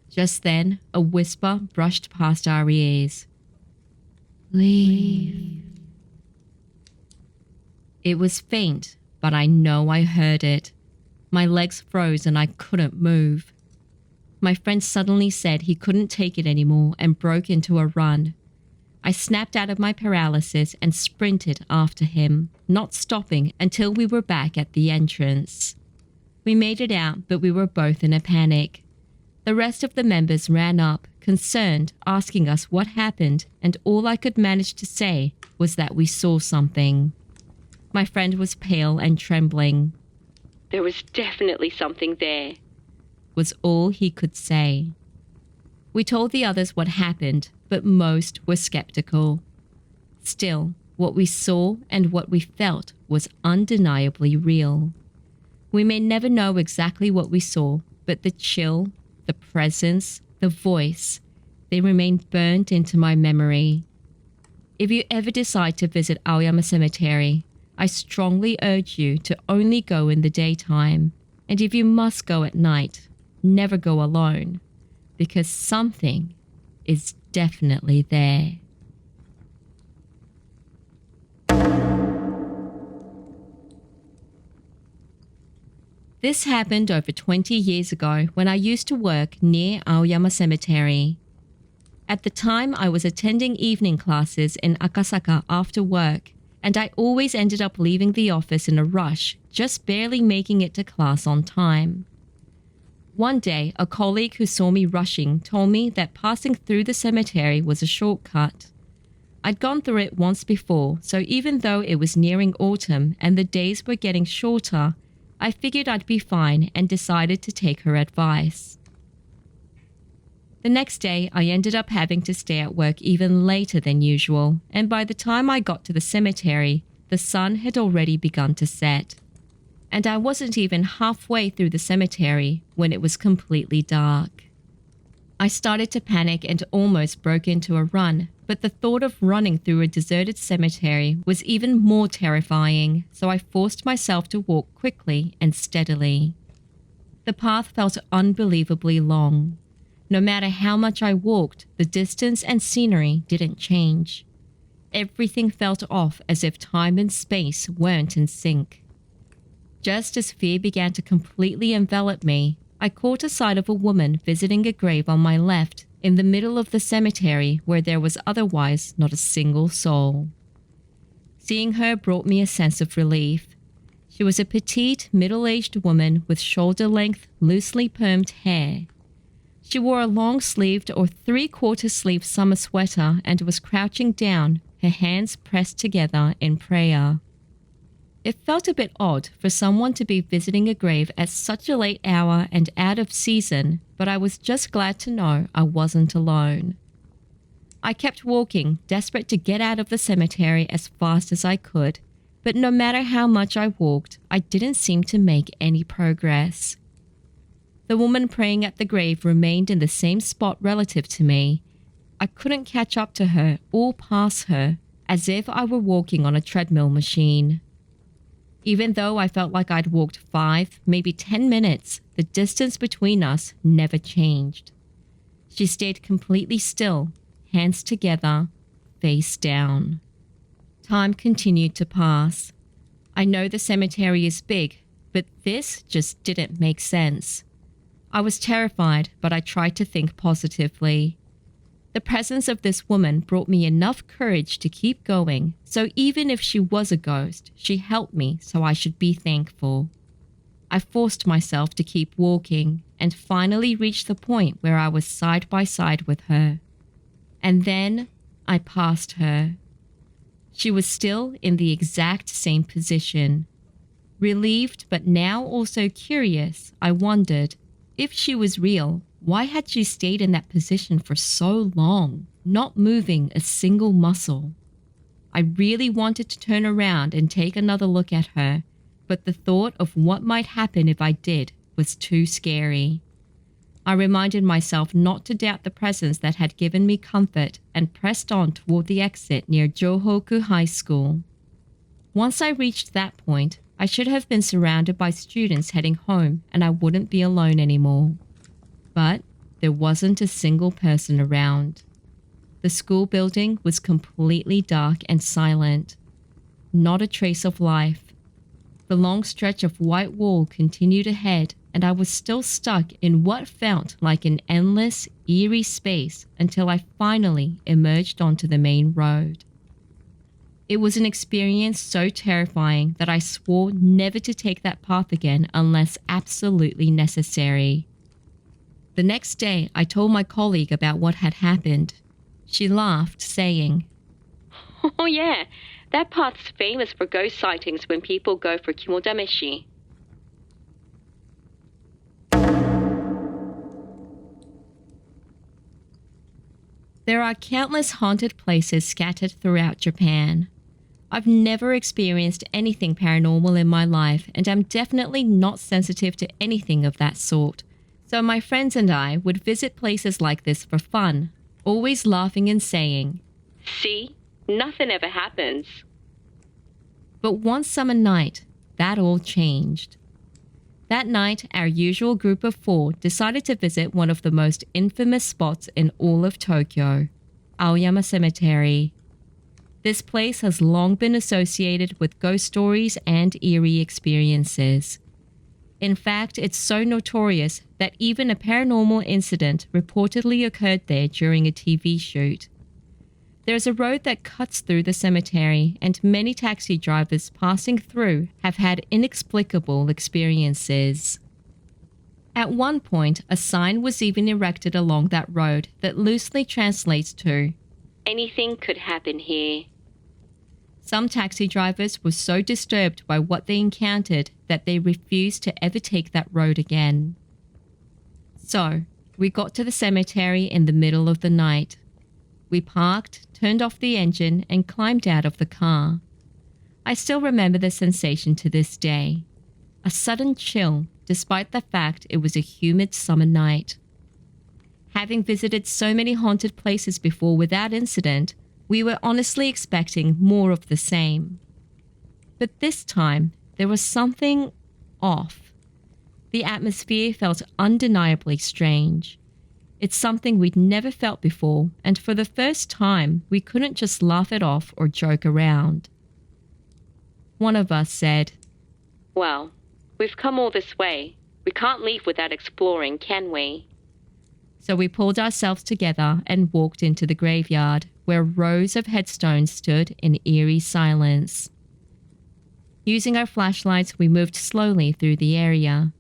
Just then, a whisper brushed past our ears. "Leave." It was faint, but I know I heard it. My legs froze and I couldn't move. My friend suddenly said he couldn't take it anymore and broke into a run. I snapped out of my paralysis and sprinted after him, not stopping until we were back at the entrance. We made it out, but we were both in a panic. The rest of the members ran up, concerned, asking us what happened, and all I could manage to say was that we saw something. My friend was pale and trembling. "There was definitely something there," was all he could say. We told the others what happened, but most were skeptical. Still, what we saw and what we felt was undeniably real. We may never know exactly what we saw, but the chill, the presence, the voice, they remain burned into my memory. If you ever decide to visit Aoyama Cemetery, I strongly urge you to only go in the daytime, and if you must go at night, never go alone, because something is definitely there. This happened over 20 years ago when I used to work near Aoyama Cemetery. At the time, I was attending evening classes in Akasaka after work, and I always ended up leaving the office in a rush, just barely making it to class on time. One day, a colleague who saw me rushing told me that passing through the cemetery was a shortcut. I'd gone through it once before, so even though it was nearing autumn and the days were getting shorter, I figured I'd be fine and decided to take her advice. The next day, I ended up having to stay at work even later than usual, and by the time I got to the cemetery, the sun had already begun to set. And I wasn't even halfway through the cemetery when it was completely dark. I started to panic and almost broke into a run, but the thought of running through a deserted cemetery was even more terrifying, so I forced myself to walk quickly and steadily. The path felt unbelievably long. No matter how much I walked, the distance and scenery didn't change. Everything felt off, as if time and space weren't in sync. Just as fear began to completely envelop me, I caught a sight of a woman visiting a grave on my left, in the middle of the cemetery where there was otherwise not a single soul. Seeing her brought me a sense of relief. She was a petite, middle-aged woman with shoulder-length, loosely permed hair. She wore a long-sleeved or three-quarter-sleeve summer sweater and was crouching down, her hands pressed together in prayer. It felt a bit odd for someone to be visiting a grave at such a late hour and out of season, but I was just glad to know I wasn't alone. I kept walking, desperate to get out of the cemetery as fast as I could, but no matter how much I walked, I didn't seem to make any progress. The woman praying at the grave remained in the same spot relative to me. I couldn't catch up to her or pass her, as if I were walking on a treadmill machine. Even though I felt like I'd walked 5, maybe 10 minutes, the distance between us never changed. She stayed completely still, hands together, face down. Time continued to pass. I know the cemetery is big, but this just didn't make sense. I was terrified, but I tried to think positively. The presence of this woman brought me enough courage to keep going, so even if she was a ghost, she helped me, so I should be thankful. I forced myself to keep walking and finally reached the point where I was side by side with her. And then I passed her. She was still in the exact same position. Relieved but now also curious, I wondered, if she was real, why had she stayed in that position for so long, not moving a single muscle? I really wanted to turn around and take another look at her, but the thought of what might happen if I did was too scary. I reminded myself not to doubt the presence that had given me comfort and pressed on toward the exit near Johoku High School. Once I reached that point, I should have been surrounded by students heading home and I wouldn't be alone anymore. But there wasn't a single person around. The school building was completely dark and silent. Not a trace of life. The long stretch of white wall continued ahead, and I was still stuck in what felt like an endless, eerie space until I finally emerged onto the main road. It was an experience so terrifying that I swore never to take that path again unless absolutely necessary. The next day, I told my colleague about what had happened. She laughed, saying, Oh yeah, that path's famous for ghost sightings when people go for kimodameshi. There are countless haunted places scattered throughout Japan. I've never experienced anything paranormal in my life, and I'm definitely not sensitive to anything of that sort. So my friends and I would visit places like this for fun, always laughing and saying, See? Nothing ever happens. But one summer night, that all changed. That night, our usual group of 4 decided to visit one of the most infamous spots in all of Tokyo, Aoyama Cemetery. This place has long been associated with ghost stories and eerie experiences. In fact, it's so notorious that even a paranormal incident reportedly occurred there during a TV shoot. There's a road that cuts through the cemetery, and many taxi drivers passing through have had inexplicable experiences. At one point, a sign was even erected along that road that loosely translates to, Anything could happen here. Some taxi drivers were so disturbed by what they encountered that they refused to ever take that road again. So, we got to the cemetery in the middle of the night. We parked, turned off the engine, and climbed out of the car. I still remember the sensation to this day. A sudden chill, despite the fact it was a humid summer night. Having visited so many haunted places before without incident, we were honestly expecting more of the same. But this time, there was something off. The atmosphere felt undeniably strange. It's something we'd never felt before, and for the first time, we couldn't just laugh it off or joke around. One of us said, Well, we've come all this way. We can't leave without exploring, can we? So we pulled ourselves together and walked into the graveyard, where rows of headstones stood in eerie silence. Using our flashlights, we moved slowly through the area.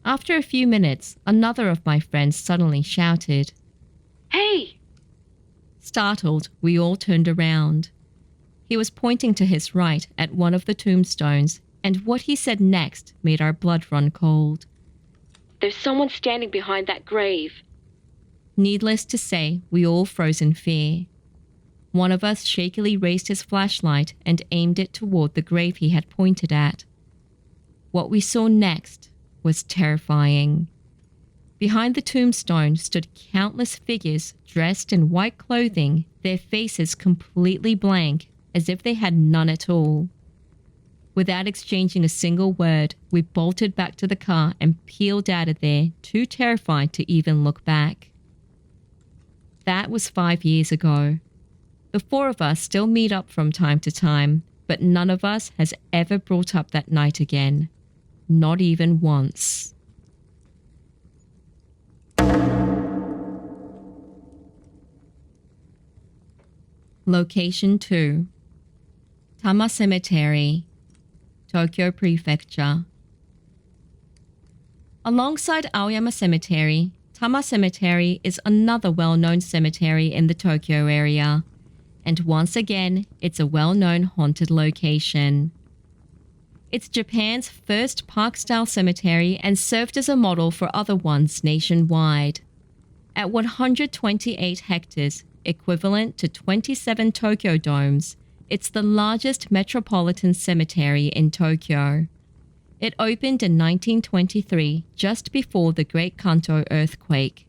After a few minutes, another of my friends suddenly shouted, Hey! Startled, we all turned around. He was pointing to his right at one of the tombstones, and what he said next made our blood run cold. There's someone standing behind that grave. Needless to say, we all froze in fear. One of us shakily raised his flashlight and aimed it toward the grave he had pointed at. What we saw next was terrifying. Behind the tombstone stood countless figures dressed in white clothing, their faces completely blank, as if they had none at all. Without exchanging a single word, we bolted back to the car and peeled out of there, too terrified to even look back. That was 5 years ago. The four of us still meet up from time to time, but none of us has ever brought up that night again. Not even once. Location 2. Tama Cemetery, Tokyo Prefecture. Alongside Aoyama Cemetery, Tama Cemetery is another well-known cemetery in the Tokyo area. And once again, it's a well-known haunted location. It's Japan's first park-style cemetery and served as a model for other ones nationwide. At 128 hectares, equivalent to 27 Tokyo domes, it's the largest metropolitan cemetery in Tokyo. It opened in 1923, just before the Great Kanto earthquake.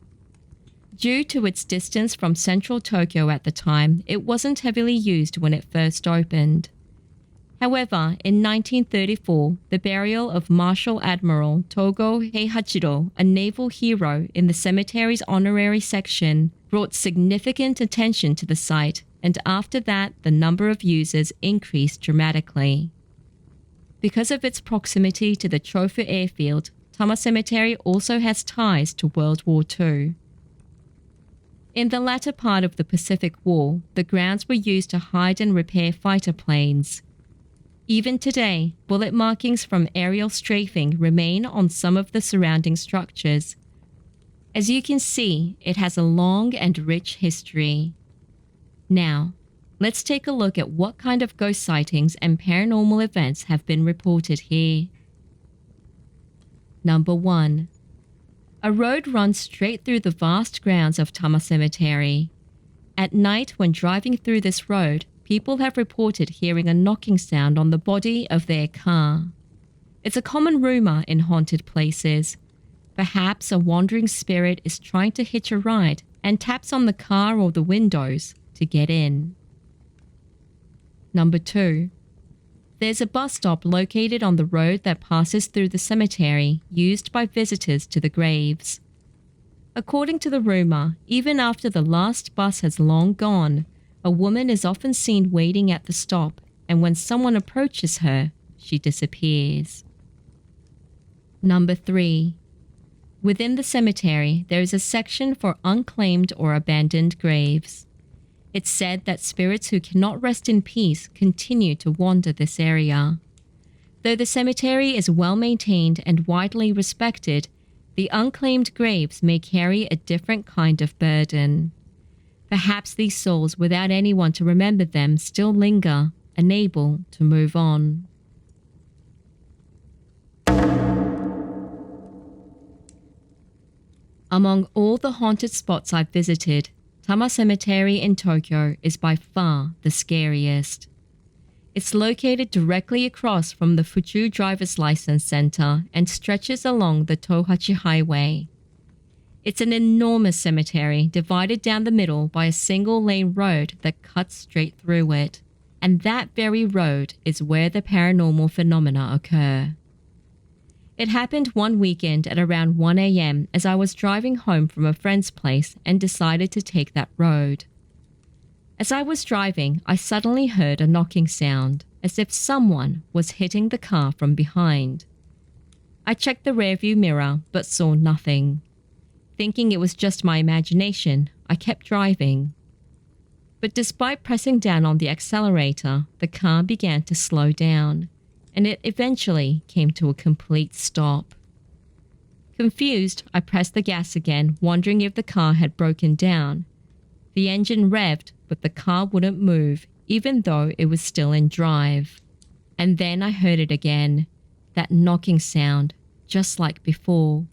Due to its distance from central Tokyo at the time, it wasn't heavily used when it first opened. However, in 1934, the burial of Marshal Admiral Togo Heihachiro, a naval hero in the cemetery's honorary section, brought significant attention to the site, and after that, the number of users increased dramatically. Because of its proximity to the Chofu airfield, Tama Cemetery also has ties to World War II. In the latter part of the Pacific War, the grounds were used to hide and repair fighter planes. Even today, bullet markings from aerial strafing remain on some of the surrounding structures. As you can see, it has a long and rich history. Now, let's take a look at what kind of ghost sightings and paranormal events have been reported here. Number 1. A road runs straight through the vast grounds of Tama Cemetery. At night, when driving through this road, people have reported hearing a knocking sound on the body of their car. It's a common rumor in haunted places. Perhaps a wandering spirit is trying to hitch a ride and taps on the car or the windows to get in. Number 2. There's a bus stop located on the road that passes through the cemetery, used by visitors to the graves. According to the rumor, even after the last bus has long gone, a woman is often seen waiting at the stop, and when someone approaches her, she disappears. Number 3. Within the cemetery, there is a section for unclaimed or abandoned graves. It's said that spirits who cannot rest in peace continue to wander this area. Though the cemetery is well maintained and widely respected, the unclaimed graves may carry a different kind of burden. Perhaps these souls, without anyone to remember them, still linger, unable to move on. Among all the haunted spots I've visited, Tama Cemetery in Tokyo is by far the scariest. It's located directly across from the Fuchu Driver's License Center and stretches along the Tohachi Highway. It's an enormous cemetery divided down the middle by a single-lane road that cuts straight through it, and that very road is where the paranormal phenomena occur. It happened one weekend at around 1 a.m. as I was driving home from a friend's place and decided to take that road. As I was driving, I suddenly heard a knocking sound, as if someone was hitting the car from behind. I checked the rearview mirror but saw nothing. Thinking it was just my imagination, I kept driving. But despite pressing down on the accelerator, the car began to slow down, and it eventually came to a complete stop. Confused, I pressed the gas again, wondering if the car had broken down. The engine revved, but the car wouldn't move, even though it was still in drive. And then I heard it again, that knocking sound, just like before.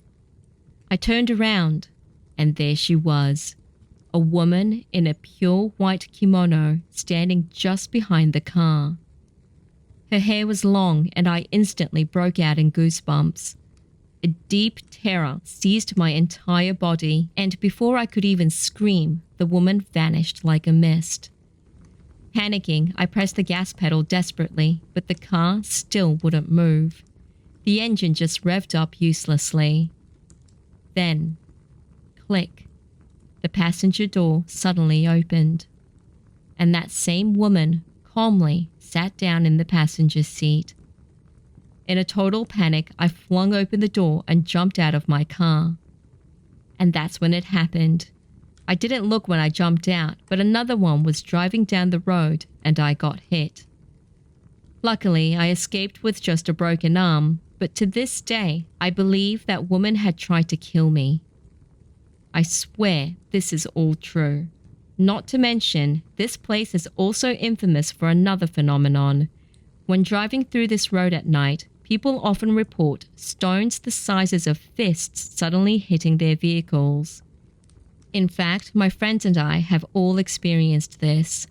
I turned around, and there she was, a woman in a pure white kimono standing just behind the car. Her hair was long, and I instantly broke out in goosebumps. A deep terror seized my entire body, and before I could even scream, the woman vanished like a mist. Panicking, I pressed the gas pedal desperately, but the car still wouldn't move. The engine just revved up uselessly. Then, click, the passenger door suddenly opened, and that same woman calmly sat down in the passenger seat. In a total panic, I flung open the door and jumped out of my car. And that's when it happened. I didn't look when I jumped out, but another one was driving down the road and I got hit. Luckily, I escaped with just a broken arm, but to this day, I believe that woman had tried to kill me. I swear this is all true. Not to mention, this place is also infamous for another phenomenon. When driving through this road at night, people often report stones the sizes of fists suddenly hitting their vehicles. In fact, my friends and I have all experienced this.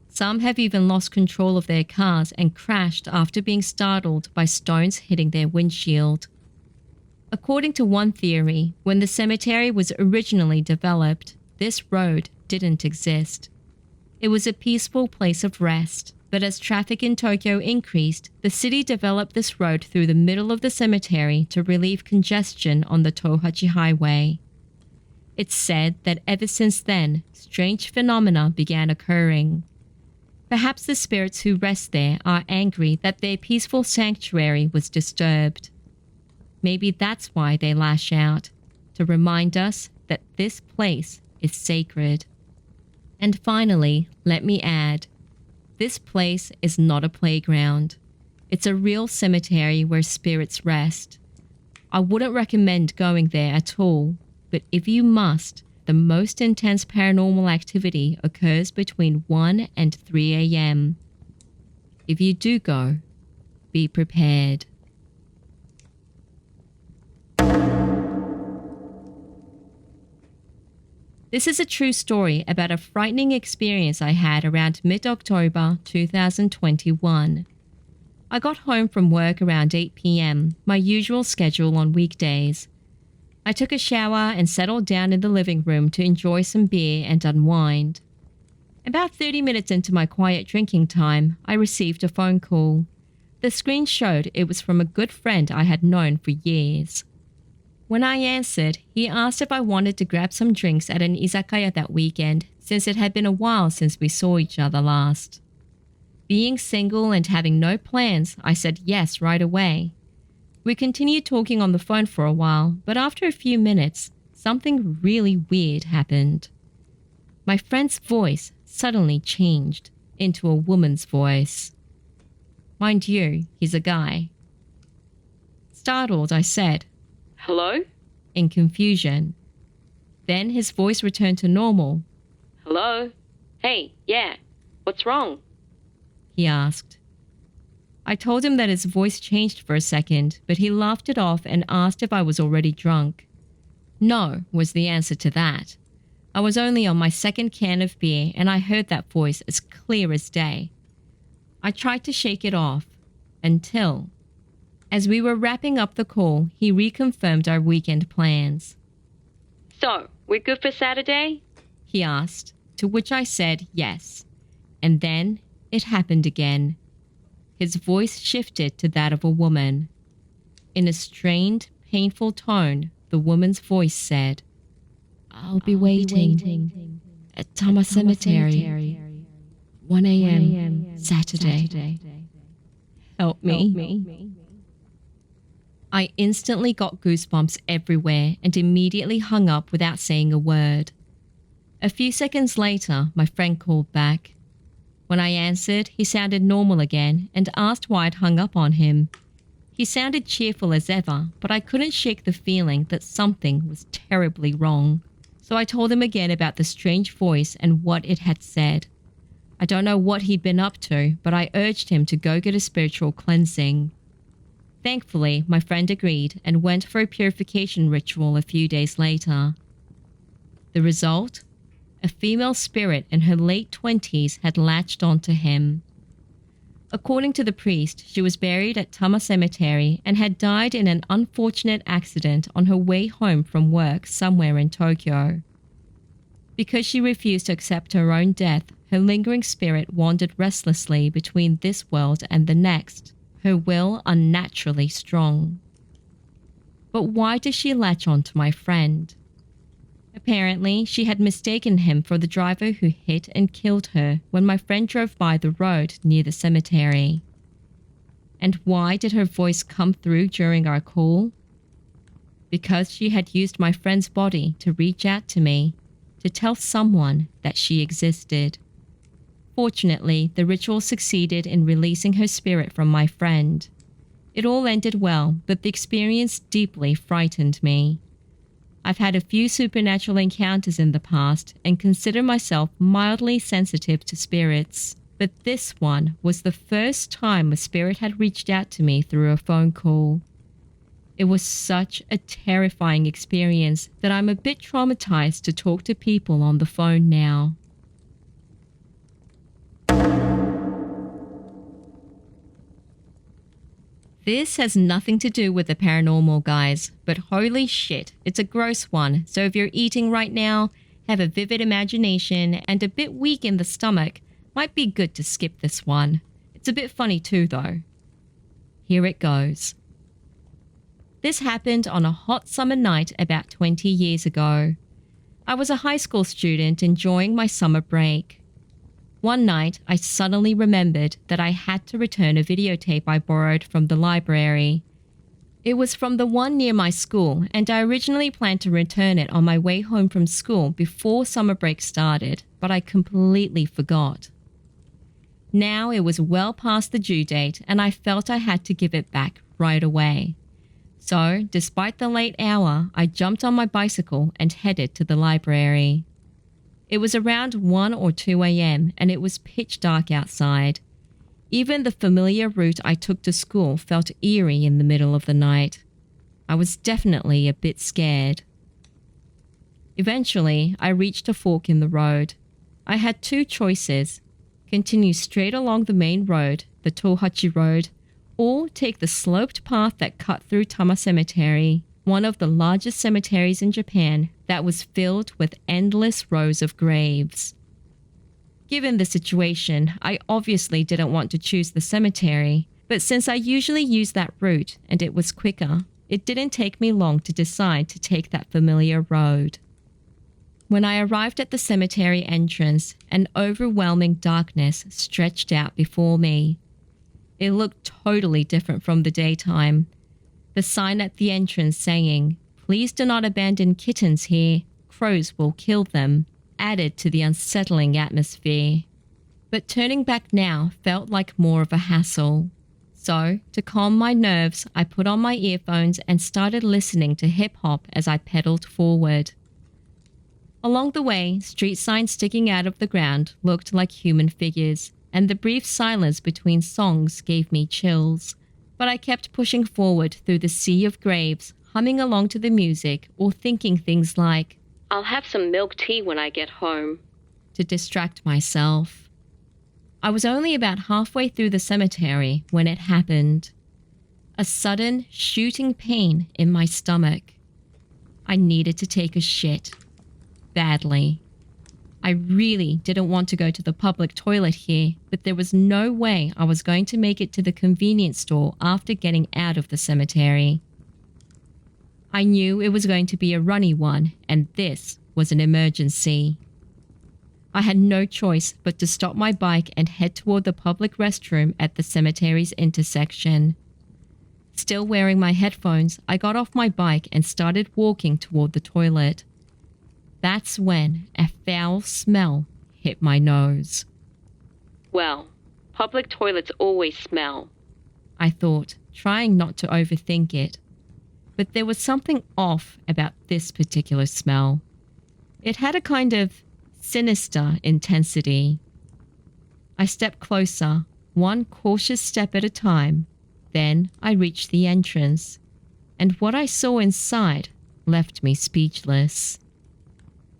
Some have even lost control of their cars and crashed after being startled by stones hitting their windshield. According to one theory, when the cemetery was originally developed, this road didn't exist. It was a peaceful place of rest, but as traffic in Tokyo increased, the city developed this road through the middle of the cemetery to relieve congestion on the Tohachi Highway. It's said that ever since then, strange phenomena began occurring. Perhaps the spirits who rest there are angry that their peaceful sanctuary was disturbed. Maybe that's why they lash out, to remind us that this place is sacred. And finally, let me add, this place is not a playground. It's a real cemetery where spirits rest. I wouldn't recommend going there at all, but if you must, the most intense paranormal activity occurs between 1 and 3 a.m. If you do go, be prepared. This is a true story about a frightening experience I had around mid-October 2021. I got home from work around 8 p.m., my usual schedule on weekdays. I took a shower and settled down in the living room to enjoy some beer and unwind. About 30 minutes into my quiet drinking time, I received a phone call. The screen showed it was from a good friend I had known for years. When I answered, he asked if I wanted to grab some drinks at an izakaya that weekend, since it had been a while since we saw each other last. Being single and having no plans, I said yes right away. We continued talking on the phone for a while, but after a few minutes, something really weird happened. My friend's voice suddenly changed into a woman's voice. Mind you, he's a guy. Startled, I said, Hello? in confusion. Then his voice returned to normal. Hello? Hey, yeah. What's wrong? He asked. I told him that his voice changed for a second, but he laughed it off and asked if I was already drunk. No, was the answer to that. I was only on my second can of beer and I heard that voice as clear as day. I tried to shake it off, until, as we were wrapping up the call, he reconfirmed our weekend plans. So, we're good for Saturday? He asked, to which I said yes. And then it happened again. His voice shifted to that of a woman. In a strained, painful tone, the woman's voice said, I'll be waiting at Tama Cemetery, 1 a.m. Saturday. Help me. I instantly got goosebumps everywhere and immediately hung up without saying a word. A few seconds later, my friend called back. When I answered, he sounded normal again and asked why I'd hung up on him. He sounded cheerful as ever, but I couldn't shake the feeling that something was terribly wrong. So I told him again about the strange voice and what it had said. I don't know what he'd been up to, but I urged him to go get a spiritual cleansing. Thankfully, my friend agreed and went for a purification ritual a few days later. The result? A female spirit in her late 20s had latched onto him. According to the priest, she was buried at Tama Cemetery and had died in an unfortunate accident on her way home from work somewhere in Tokyo. Because she refused to accept her own death, her lingering spirit wandered restlessly between this world and the next, her will unnaturally strong. But why did she latch on to my friend? Apparently, she had mistaken him for the driver who hit and killed her when my friend drove by the road near the cemetery. And why did her voice come through during our call? Because she had used my friend's body to reach out to me, to tell someone that she existed. Fortunately, the ritual succeeded in releasing her spirit from my friend. It all ended well, but the experience deeply frightened me. I've had a few supernatural encounters in the past and consider myself mildly sensitive to spirits, but this one was the first time a spirit had reached out to me through a phone call. It was such a terrifying experience that I'm a bit traumatized to talk to people on the phone now. This has nothing to do with the paranormal, guys, but holy shit, it's a gross one, so if you're eating right now, have a vivid imagination, and a bit weak in the stomach, might be good to skip this one. It's a bit funny too, though. Here it goes. This happened on a hot summer night about 20 years ago. I was a high school student enjoying my summer break. One night, I suddenly remembered that I had to return a videotape I borrowed from the library. It was from the one near my school, and I originally planned to return it on my way home from school before summer break started, but I completely forgot. Now it was well past the due date, and I felt I had to give it back right away. So, despite the late hour, I jumped on my bicycle and headed to the library. It was around 1 or 2 a.m. and it was pitch dark outside. Even the familiar route I took to school felt eerie in the middle of the night. I was definitely a bit scared. Eventually, I reached a fork in the road. I had two choices: continue straight along the main road, the Tohachi Road, or take the sloped path that cut through Tama Cemetery, one of the largest cemeteries in Japan that was filled with endless rows of graves. Given the situation, I obviously didn't want to choose the cemetery, but since I usually use that route and it was quicker, it didn't take me long to decide to take that familiar road. When I arrived at the cemetery entrance, an overwhelming darkness stretched out before me. It looked totally different from the daytime. The sign at the entrance saying, "Please do not abandon kittens here, crows will kill them," added to the unsettling atmosphere. But turning back now felt like more of a hassle. So, to calm my nerves, I put on my earphones and started listening to hip-hop as I pedaled forward. Along the way, street signs sticking out of the ground looked like human figures, and the brief silence between songs gave me chills. But I kept pushing forward through the sea of graves, humming along to the music or thinking things like, "I'll have some milk tea when I get home," to distract myself. I was only about halfway through the cemetery when it happened. A sudden, shooting pain in my stomach. I needed to take a shit. Badly. I really didn't want to go to the public toilet here, but there was no way I was going to make it to the convenience store after getting out of the cemetery. I knew it was going to be a runny one, and this was an emergency. I had no choice but to stop my bike and head toward the public restroom at the cemetery's intersection. Still wearing my headphones, I got off my bike and started walking toward the toilet. That's when a foul smell hit my nose. "Well, public toilets always smell," I thought, trying not to overthink it. But there was something off about this particular smell. It had a kind of sinister intensity. I stepped closer, one cautious step at a time. Then I reached the entrance, and what I saw inside left me speechless.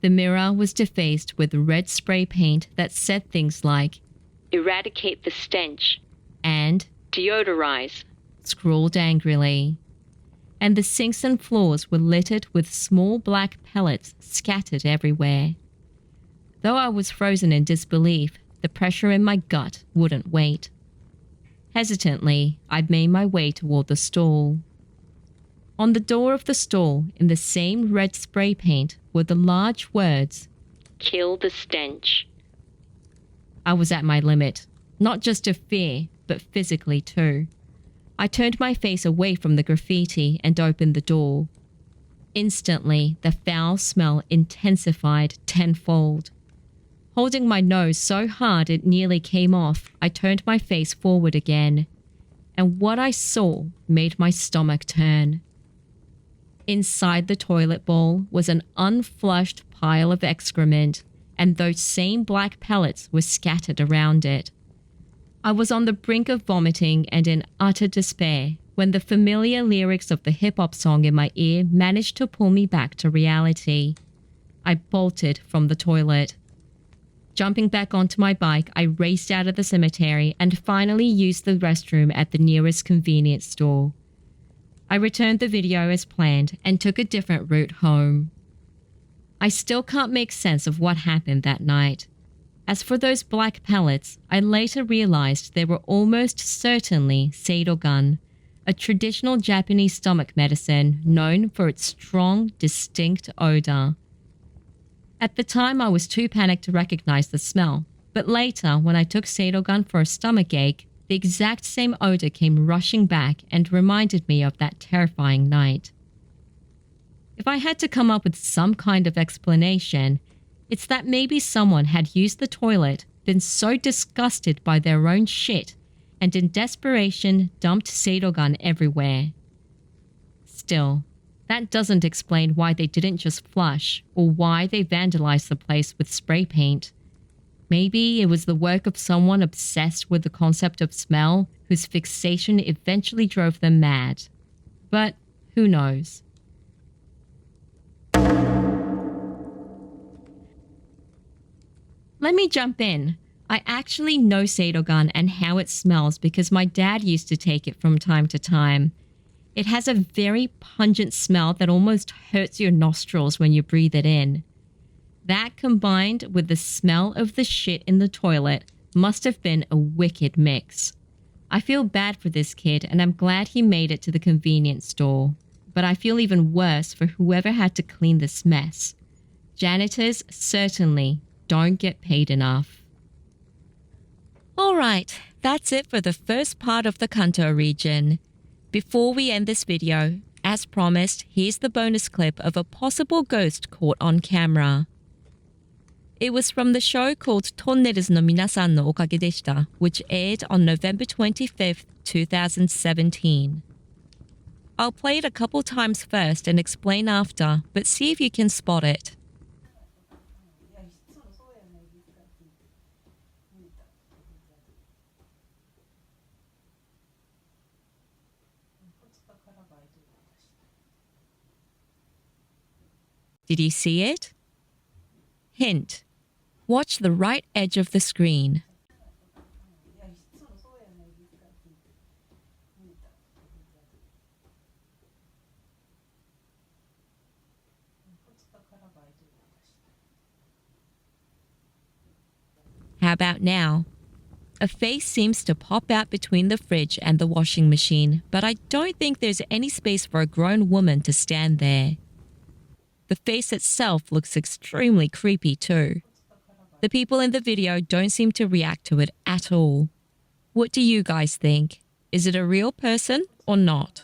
The mirror was defaced with red spray paint that said things like, "Eradicate the stench," Deodorize. Scrawled angrily. And the sinks and floors were littered with small black pellets scattered everywhere. Though I was frozen in disbelief, the pressure in my gut wouldn't wait. Hesitantly, I made my way toward the stall. On the door of the stall, in the same red spray paint, were the large words, Kill the stench. I was at my limit, not just of fear, but physically too. I turned my face away from the graffiti and opened the door. Instantly, the foul smell intensified tenfold. Holding my nose so hard it nearly came off, I turned my face forward again, and what I saw made my stomach turn. Inside the toilet bowl was an unflushed pile of excrement, and those same black pellets were scattered around it. I was on the brink of vomiting and in utter despair when the familiar lyrics of the hip-hop song in my ear managed to pull me back to reality. I bolted from the toilet. Jumping back onto my bike, I raced out of the cemetery and finally used the restroom at the nearest convenience store. I returned the video as planned and took a different route home. I still can't make sense of what happened that night. As for those black pellets, I later realized they were almost certainly seidogan, a traditional Japanese stomach medicine known for its strong, distinct odor. At the time, I was too panicked to recognize the smell, but later, when I took seidogan for a stomach ache, the exact same odor came rushing back and reminded me of that terrifying night. If I had to come up with some kind of explanation, it's that maybe someone had used the toilet, been so disgusted by their own shit, and in desperation dumped seidogan everywhere. Still, that doesn't explain why they didn't just flush or why they vandalized the place with spray paint. Maybe it was the work of someone obsessed with the concept of smell whose fixation eventually drove them mad. But who knows? Let me jump in. I actually know seidogan and how it smells because my dad used to take it from time to time. It has a very pungent smell that almost hurts your nostrils when you breathe it in. That combined with the smell of the shit in the toilet must have been a wicked mix. I feel bad for this kid and I'm glad he made it to the convenience store. But I feel even worse for whoever had to clean this mess. Janitors certainly don't get paid enough. Alright, that's it for the first part of the Kanto region. Before we end this video, as promised, here's the bonus clip of a possible ghost caught on camera. It was from the show called Tonnelus no Minasan no Okage deshita, which aired on November 25th, 2017. I'll play it a couple times first and explain after, but see if you can spot it. Did you see it? Hint. Watch the right edge of the screen. How about now? A face seems to pop out between the fridge and the washing machine, but I don't think there's any space for a grown woman to stand there. The face itself looks extremely creepy too. The people in the video don't seem to react to it at all. What do you guys think? Is it a real person or not?